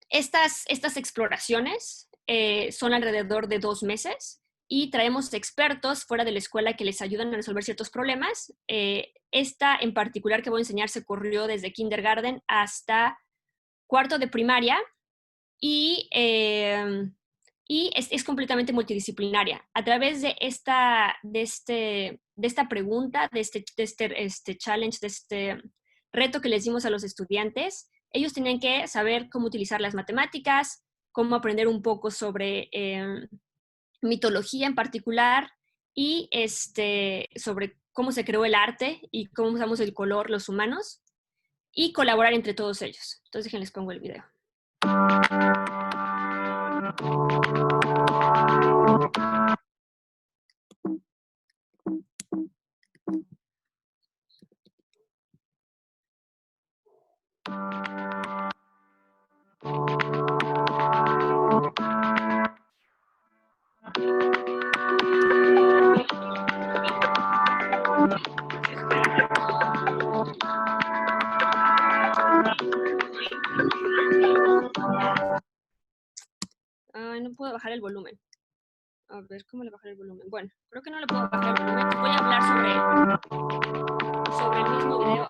Estas exploraciones son alrededor de 2 meses y traemos expertos fuera de la escuela que les ayudan a resolver ciertos problemas. Esta en particular que voy a enseñar se corrió desde kindergarten hasta cuarto de primaria y es completamente multidisciplinaria. A través de esta pregunta, de este challenge, de este reto que les dimos a los estudiantes, ellos tenían que saber cómo utilizar las matemáticas, cómo aprender un poco sobre mitología en particular y sobre cómo se creó el arte y cómo usamos el color los humanos y colaborar entre todos ellos. Entonces, déjenles pongo el video. Ay, no puedo bajar el volumen. A ver, ¿cómo le bajar el volumen? Bueno, creo que no le puedo bajar el volumen. Voy a hablar sobre el mismo video.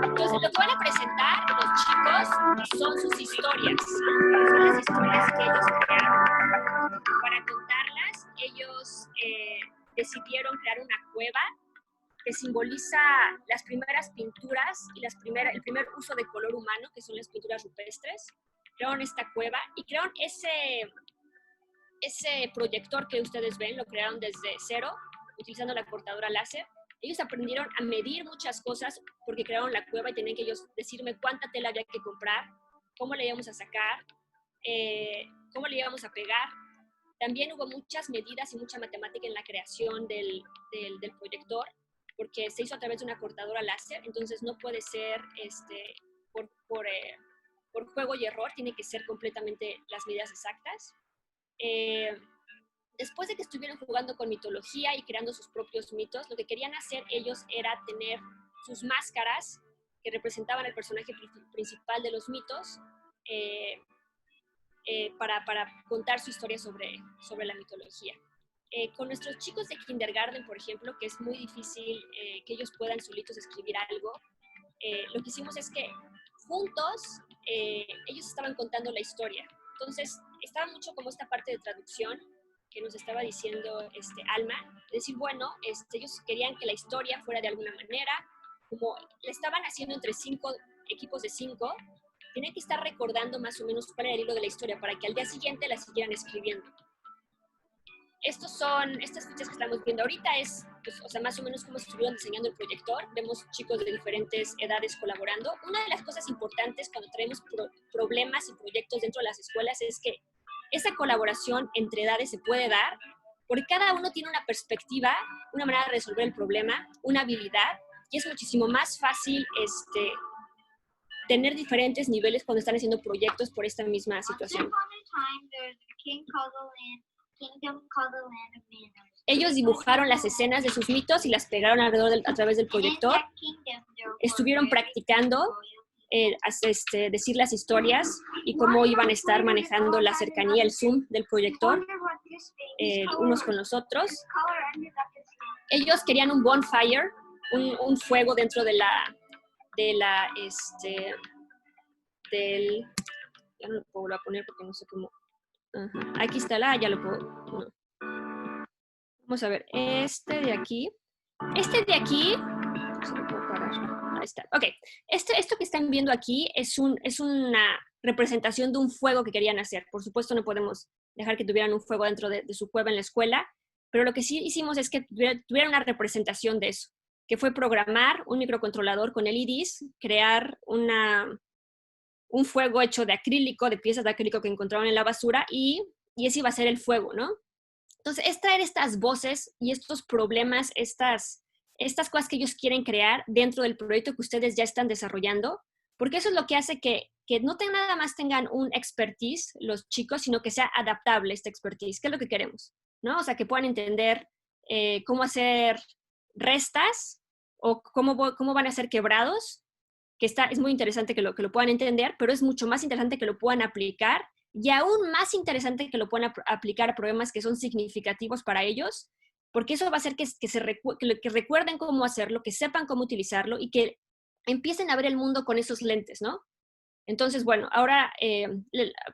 Entonces, lo que van a presentar los chicos son sus historias. Son las historias que ellos crearon. Para contarlas, ellos decidieron crear una cueva que simboliza las primeras pinturas y el primer uso de color humano, que son las pinturas rupestres. Crearon esta cueva y crearon ese proyector que ustedes ven, lo crearon desde cero, utilizando la cortadora láser. Ellos aprendieron a medir muchas cosas porque crearon la cueva y tenían que ellos decirme cuánta tela había que comprar, cómo le íbamos a sacar, cómo le íbamos a pegar. También hubo muchas medidas y mucha matemática en la creación del proyector, porque se hizo a través de una cortadora láser, entonces no puede ser por juego y error, tiene que ser completamente las medidas exactas. Después de que estuvieron jugando con mitología y creando sus propios mitos, lo que querían hacer ellos era tener sus máscaras que representaban al personaje principal de los mitos para contar su historia sobre la mitología. Con nuestros chicos de kindergarten, por ejemplo, que es muy difícil que ellos puedan solitos escribir algo, lo que hicimos es que juntos ellos estaban contando la historia. Entonces, estaba mucho como esta parte de traducción que nos estaba diciendo Alma, decir, bueno, ellos querían que la historia fuera de alguna manera, como le estaban haciendo entre 5 equipos de 5, tenían que estar recordando más o menos cuál era el hilo de la historia para que al día siguiente la siguieran escribiendo. Estas fichas que estamos viendo ahorita es, pues, o sea, más o menos cómo se estuvieron diseñando el proyector. Vemos chicos de diferentes edades colaborando. Una de las cosas importantes cuando traemos problemas y proyectos dentro de las escuelas es que esa colaboración entre edades se puede dar porque cada uno tiene una perspectiva, una manera de resolver el problema, una habilidad, y es muchísimo más fácil tener diferentes niveles cuando están haciendo proyectos por esta misma situación. Ellos dibujaron las escenas de sus mitos y las pegaron alrededor a través del proyector. Estuvieron practicando decir las historias y cómo iban a estar manejando la cercanía, el zoom del proyector unos con los otros. Ellos querían un bonfire, un fuego dentro ya no lo puedo volver a poner porque no sé cómo. Aquí está ya lo puedo. No. Vamos a ver, este de aquí, se lo puedo parar. Ahí está. Ok, esto que están viendo aquí es una representación de un fuego que querían hacer. Por supuesto no podemos dejar que tuvieran un fuego dentro de su cueva en la escuela, pero lo que sí hicimos es que tuvieran una representación de eso, que fue programar un microcontrolador con LEDs, crear un fuego hecho de acrílico, de piezas de acrílico que encontraron en la basura, y ese iba a ser el fuego, ¿no? Entonces, es traer estas voces y estos problemas, estas cosas que ellos quieren crear dentro del proyecto que ustedes ya están desarrollando, porque eso es lo que hace que no nada más tengan un expertise los chicos, sino que sea adaptable esta expertise, que es lo que queremos, ¿no? O sea, que puedan entender cómo hacer restas o cómo van a ser quebrados, que es muy interesante que lo puedan entender, pero es mucho más interesante que lo puedan aplicar y aún más interesante que lo puedan aplicar a problemas que son significativos para ellos, porque eso va a hacer que recuerden cómo hacerlo, que sepan cómo utilizarlo y que empiecen a ver el mundo con esos lentes, ¿no? Entonces, bueno, ahora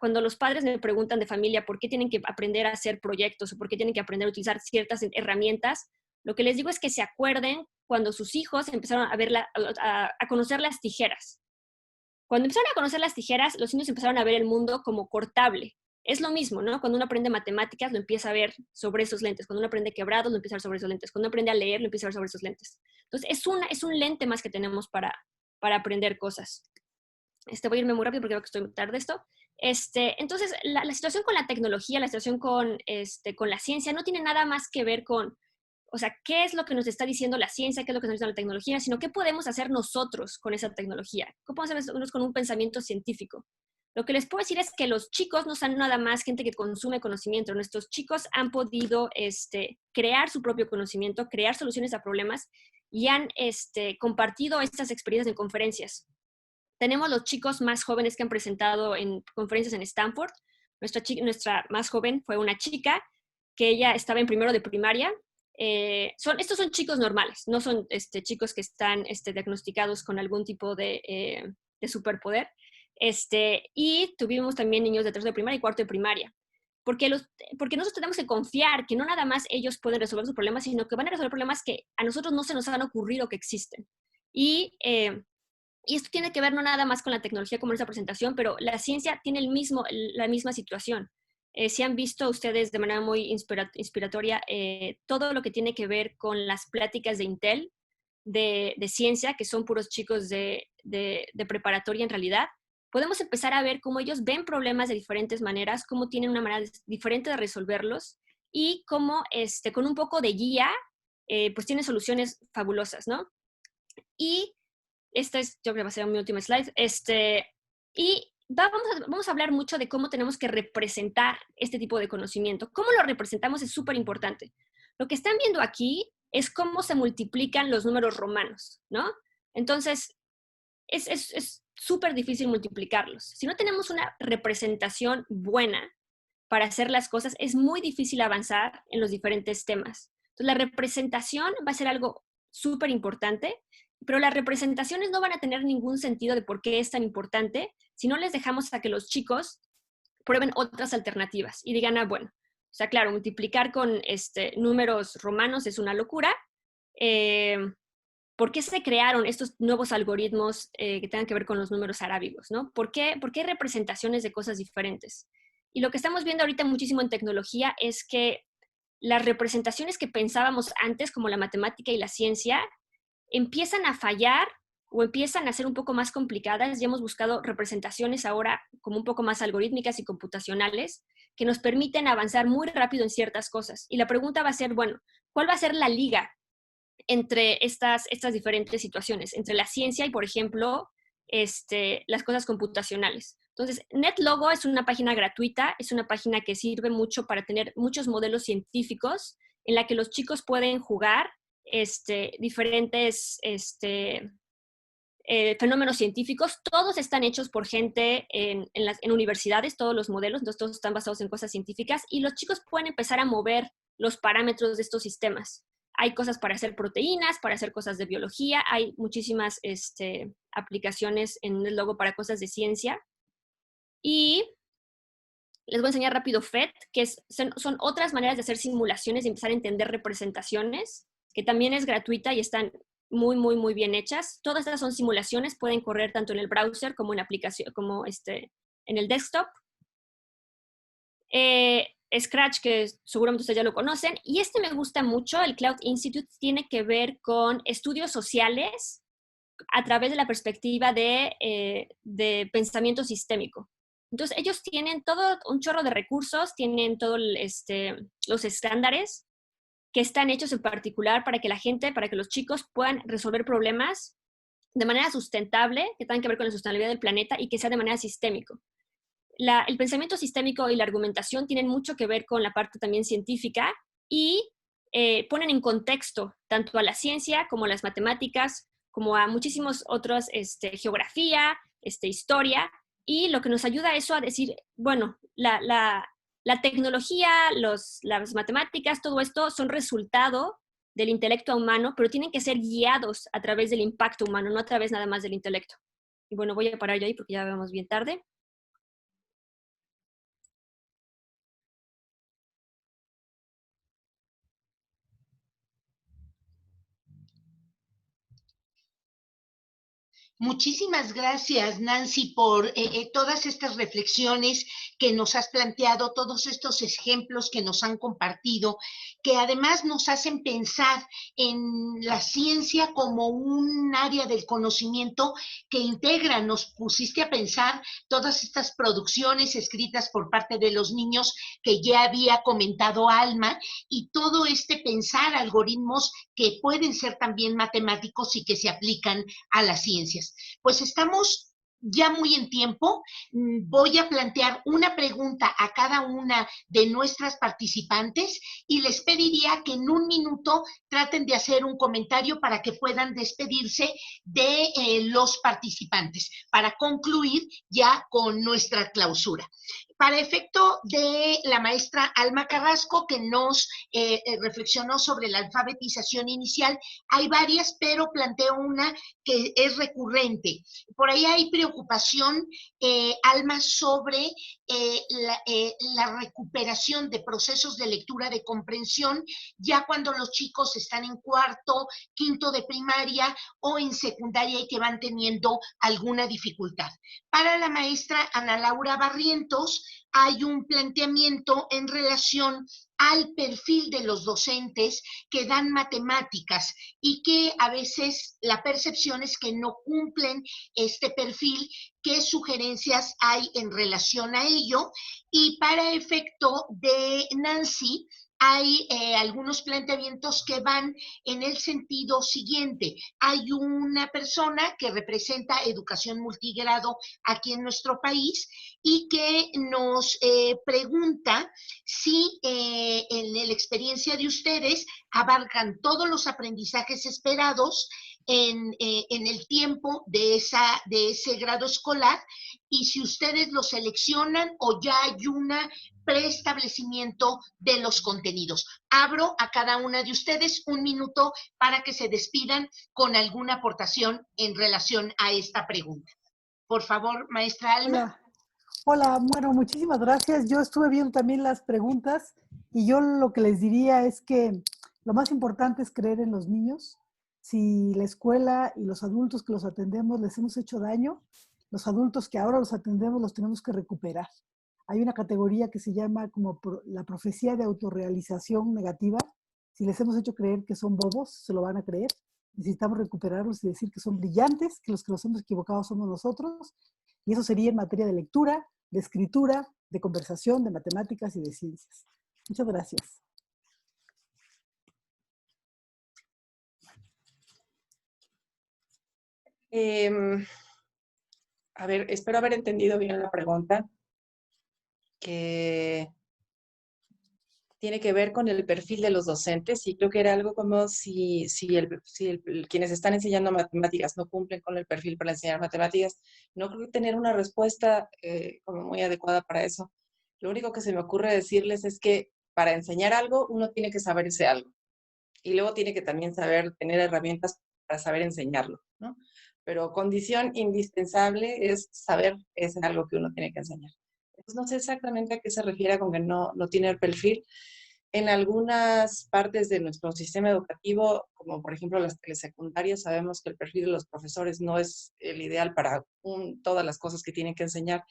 cuando los padres me preguntan de familia por qué tienen que aprender a hacer proyectos o por qué tienen que aprender a utilizar ciertas herramientas, lo que les digo es que se acuerden cuando sus hijos empezaron a conocer las tijeras. Cuando empezaron a conocer las tijeras, los niños empezaron a ver el mundo como cortable. Es lo mismo, ¿no? Cuando uno aprende matemáticas, lo empieza a ver sobre esos lentes. Cuando uno aprende quebrados, lo empieza a ver sobre esos lentes. Cuando uno aprende a leer, lo empieza a ver sobre esos lentes. Entonces, es un lente más que tenemos para aprender cosas. Voy a irme muy rápido porque creo que estoy tarde de esto. Entonces, la situación con la tecnología, la situación con la ciencia, no tiene nada más que ver con, o sea, qué es lo que nos está diciendo la ciencia, qué es lo que nos está diciendo la tecnología, sino qué podemos hacer nosotros con esa tecnología, qué podemos hacer nosotros con un pensamiento científico. Lo que les puedo decir es que los chicos no son nada más gente que consume conocimiento. Nuestros chicos han podido crear su propio conocimiento, crear soluciones a problemas y han compartido estas experiencias en conferencias. Tenemos los chicos más jóvenes que han presentado en conferencias en Stanford. Nuestra más joven fue una chica que ella estaba en primero de primaria. Estos son chicos normales, no son chicos que están diagnosticados con algún tipo de superpoder. Y tuvimos también niños de tercero de primaria y cuarto de primaria. Porque nosotros tenemos que confiar que no nada más ellos pueden resolver sus problemas, sino que van a resolver problemas que a nosotros no se nos han ocurrido que existen. Y esto tiene que ver no nada más con la tecnología como en esa presentación, pero la ciencia tiene la misma situación. Si han visto ustedes de manera muy inspiratoria todo lo que tiene que ver con las pláticas de Intel, de ciencia, que son puros chicos de preparatoria en realidad, podemos empezar a ver cómo ellos ven problemas de diferentes maneras, cómo tienen una manera diferente de resolverlos y cómo con un poco de guía, pues tienen soluciones fabulosas, ¿no? Y yo creo que va a ser mi última slide. Y vamos a hablar mucho de cómo tenemos que representar este tipo de conocimiento. Cómo lo representamos es súper importante. Lo que están viendo aquí es cómo se multiplican los números romanos, ¿no? Entonces, es súper difícil multiplicarlos. Si no tenemos una representación buena para hacer las cosas, es muy difícil avanzar en los diferentes temas. Entonces, la representación va a ser algo súper importante, pero las representaciones no van a tener ningún sentido de por qué es tan importante si no les dejamos a que los chicos prueben otras alternativas y digan, bueno, o sea, claro, multiplicar con números romanos es una locura. ¿Por qué se crearon estos nuevos algoritmos que tengan que ver con los números arábigos, ¿no? ¿Por qué hay representaciones de cosas diferentes? Y lo que estamos viendo ahorita muchísimo en tecnología es que las representaciones que pensábamos antes, como la matemática y la ciencia, empiezan a fallar o empiezan a ser un poco más complicadas. Ya hemos buscado representaciones ahora como un poco más algorítmicas y computacionales que nos permiten avanzar muy rápido en ciertas cosas. Y la pregunta va a ser, bueno, ¿cuál va a ser la liga entre estas diferentes situaciones? Entre la ciencia y, por ejemplo, las cosas computacionales. Entonces, NetLogo es una página gratuita, es una página que sirve mucho para tener muchos modelos científicos en la que los chicos pueden jugar diferentes fenómenos científicos. Todos están hechos por gente en universidades, todos los modelos, entonces todos están basados en cosas científicas y los chicos pueden empezar a mover los parámetros de estos sistemas. Hay cosas para hacer proteínas, para hacer cosas de biología, hay muchísimas aplicaciones en el logo para cosas de ciencia. Y les voy a enseñar rápido PhET, que son otras maneras de hacer simulaciones y empezar a entender representaciones, que también es gratuita y están muy, muy, muy bien hechas. Todas estas son simulaciones, pueden correr tanto en el browser como en aplicación, como en el desktop. Scratch, que seguramente ustedes ya lo conocen, y me gusta mucho, el Cloud Institute, tiene que ver con estudios sociales a través de la perspectiva de pensamiento sistémico. Entonces, ellos tienen todo un chorro de recursos, tienen todos los estándares que están hechos en particular para que los chicos puedan resolver problemas de manera sustentable, que tengan que ver con la sustentabilidad del planeta y que sea de manera sistémico. El pensamiento sistémico y la argumentación tienen mucho que ver con la parte también científica y ponen en contexto tanto a la ciencia como a las matemáticas, como a muchísimos otros, geografía, historia, y lo que nos ayuda a eso a decir, bueno, la tecnología, las matemáticas, todo esto son resultado del intelecto humano, pero tienen que ser guiados a través del impacto humano, no a través nada más del intelecto. Y bueno, voy a parar yo ahí porque ya vamos bien tarde. Muchísimas gracias, Nancy, por todas estas reflexiones que nos has planteado, todos estos ejemplos que nos han compartido, que además nos hacen pensar en la ciencia como un área del conocimiento que integra. Nos pusiste a pensar todas estas producciones escritas por parte de los niños que ya había comentado Alma, y todo este pensar algoritmos que pueden ser también matemáticos y que se aplican a las ciencias. Pues estamos ya muy en tiempo. Voy a plantear una pregunta a cada una de nuestras participantes y les pediría que en un minuto traten de hacer un comentario para que puedan despedirse de los participantes, para concluir ya con nuestra clausura. Para efecto de la maestra Alma Carrasco, que nos reflexionó sobre la alfabetización inicial, hay varias, pero planteo una que es recurrente. Por ahí hay preocupación, Alma, sobre la recuperación de procesos de lectura de comprensión, ya cuando los chicos están en cuarto, quinto de primaria o en secundaria y que van teniendo alguna dificultad. Para la maestra Ana Laura Barrientos, hay un planteamiento en relación al perfil de los docentes que dan matemáticas y que a veces la percepción es que no cumplen este perfil. ¿Qué sugerencias hay en relación a ello? Y para efecto de Nancy, hay algunos planteamientos que van en el sentido siguiente. Hay una persona que representa educación multigrado aquí en nuestro país y que nos pregunta si en la experiencia de ustedes abarcan todos los aprendizajes esperados en el tiempo de ese grado escolar, y si ustedes lo seleccionan o ya hay una preestablecimiento de los contenidos. Abro a cada una de ustedes un minuto para que se despidan con alguna aportación en relación a esta pregunta. Por favor, maestra Alma. Hola, bueno, muchísimas gracias. Yo estuve viendo también las preguntas y yo lo que les diría es que lo más importante es creer en los niños. Si la escuela y los adultos que los atendemos les hemos hecho daño, los adultos que ahora los atendemos los tenemos que recuperar. Hay una categoría que se llama como la profecía de autorrealización negativa. Si les hemos hecho creer que son bobos, se lo van a creer. Necesitamos recuperarlos y decir que son brillantes, que los hemos equivocado somos nosotros. Y eso sería en materia de lectura, de escritura, de conversación, de matemáticas y de ciencias. Muchas gracias. A ver, espero haber entendido bien la pregunta, que tiene que ver con el perfil de los docentes, y creo que era algo como si quienes están enseñando matemáticas no cumplen con el perfil para enseñar matemáticas. No creo que tener una respuesta como muy adecuada para eso. Lo único que se me ocurre decirles es que para enseñar algo uno tiene que saber ese algo, y luego tiene que también saber tener herramientas para saber enseñarlo, ¿no? Pero condición indispensable es saber ese algo que uno tiene que enseñar. Entonces, no sé exactamente a qué se refiere con que no tiene el perfil. En algunas partes de nuestro sistema educativo, como por ejemplo las telesecundarias, sabemos que el perfil de los profesores no es el ideal para todas las cosas que tienen que enseñar,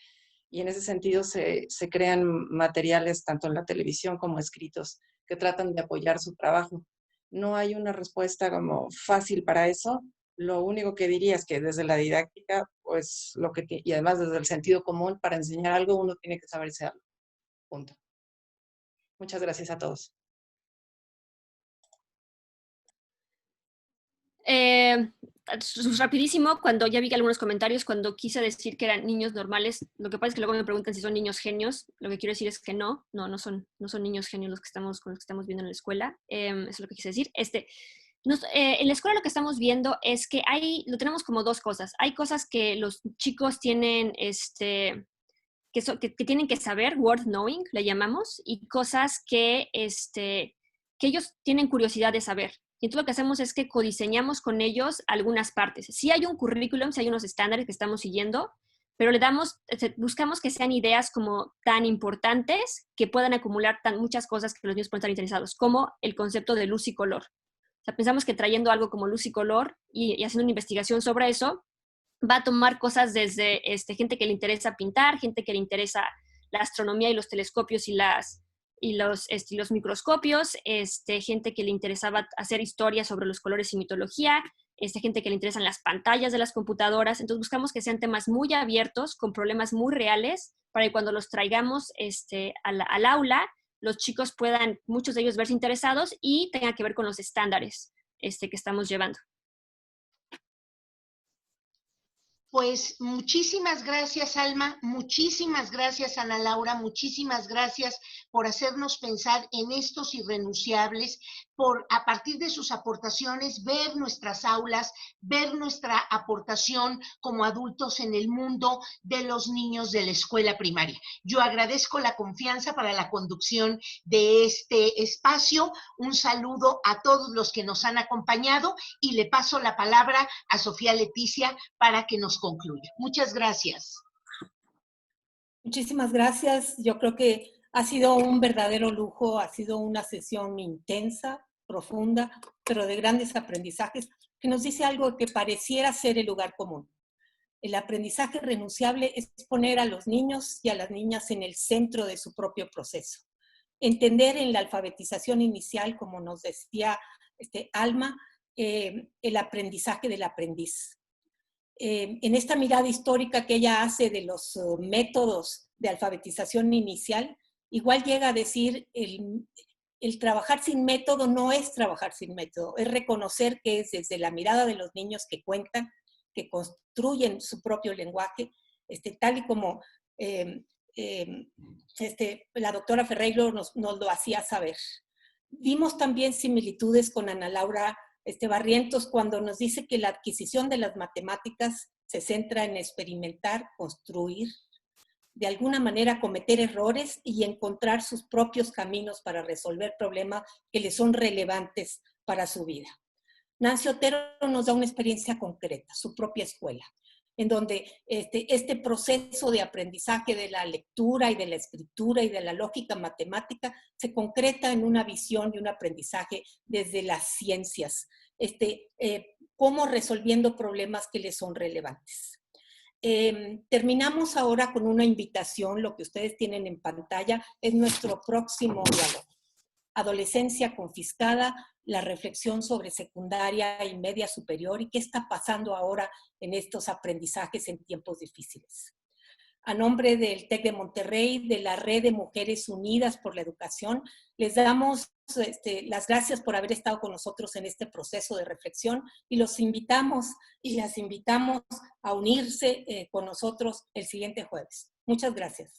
y en ese sentido se crean materiales tanto en la televisión como escritos que tratan de apoyar su trabajo. No hay una respuesta como fácil para eso. Lo único que diría es que desde la didáctica, pues y además desde el sentido común, para enseñar algo uno tiene que saberse algo. Punto. Muchas gracias a todos. Rapidísimo, cuando ya vi algunos comentarios, cuando quise decir que eran niños normales, lo que pasa es que luego me preguntan si son niños genios. Lo que quiero decir es que no son niños genios con los que estamos viendo en la escuela. Eso es lo que quise decir. En la escuela lo que estamos viendo es que lo tenemos como dos cosas. Hay cosas que los chicos tienen, que tienen que saber, worth knowing, le llamamos, y cosas que ellos tienen curiosidad de saber. Y entonces lo que hacemos es que codiseñamos con ellos algunas partes. Sí hay un currículum, sí hay unos estándares que estamos siguiendo, pero buscamos que sean ideas como tan importantes que puedan acumular muchas cosas que los niños pueden estar interesados, como el concepto de luz y color. O sea, pensamos que trayendo algo como luz y color y haciendo una investigación sobre eso, va a tomar cosas desde gente que le interesa pintar, gente que le interesa la astronomía y los telescopios y los microscopios, gente que le interesaba hacer historias sobre los colores y mitología, gente que le interesan las pantallas de las computadoras. Entonces buscamos que sean temas muy abiertos, con problemas muy reales, para que cuando los traigamos al aula, los chicos puedan, muchos de ellos, verse interesados y tengan que ver con los estándares que estamos llevando. Pues muchísimas gracias, Alma, muchísimas gracias, Ana Laura, muchísimas gracias por hacernos pensar en estos irrenunciables, por a partir de sus aportaciones ver nuestras aulas, ver nuestra aportación como adultos en el mundo de los niños de la escuela primaria. Yo agradezco la confianza para la conducción de este espacio. Un saludo a todos los que nos han acompañado y le paso la palabra a Sofía Leticia para que nos concluya. Muchas gracias. Muchísimas gracias. Yo creo que ha sido un verdadero lujo, ha sido una sesión intensa, profunda, pero de grandes aprendizajes, que nos dice algo que pareciera ser el lugar común. El aprendizaje renunciable es poner a los niños y a las niñas en el centro de su propio proceso. Entender en la alfabetización inicial, como nos decía Alma, el aprendizaje del aprendiz. En esta mirada histórica que ella hace de los métodos de alfabetización inicial, igual llega a decir, el trabajar sin método no es trabajar sin método, es reconocer que es desde la mirada de los niños que cuentan, que construyen su propio lenguaje, tal y como la doctora Ferreiro nos lo hacía saber. Vimos también similitudes con Ana Laura Barrientos cuando nos dice que la adquisición de las matemáticas se centra en experimentar, construir, de alguna manera cometer errores y encontrar sus propios caminos para resolver problemas que le son relevantes para su vida. Nancy Otero nos da una experiencia concreta, su propia escuela, en donde este proceso de aprendizaje de la lectura y de la escritura y de la lógica matemática se concreta en una visión y un aprendizaje desde las ciencias, cómo resolviendo problemas que les son relevantes. Terminamos ahora con una invitación, lo que ustedes tienen en pantalla es nuestro próximo diálogo. Adolescencia confiscada, la reflexión sobre secundaria y media superior y qué está pasando ahora en estos aprendizajes en tiempos difíciles. A nombre del TEC de Monterrey, de la Red de Mujeres Unidas por la Educación, les damos las gracias por haber estado con nosotros en este proceso de reflexión y los invitamos y las invitamos a unirse con nosotros el siguiente jueves. Muchas gracias.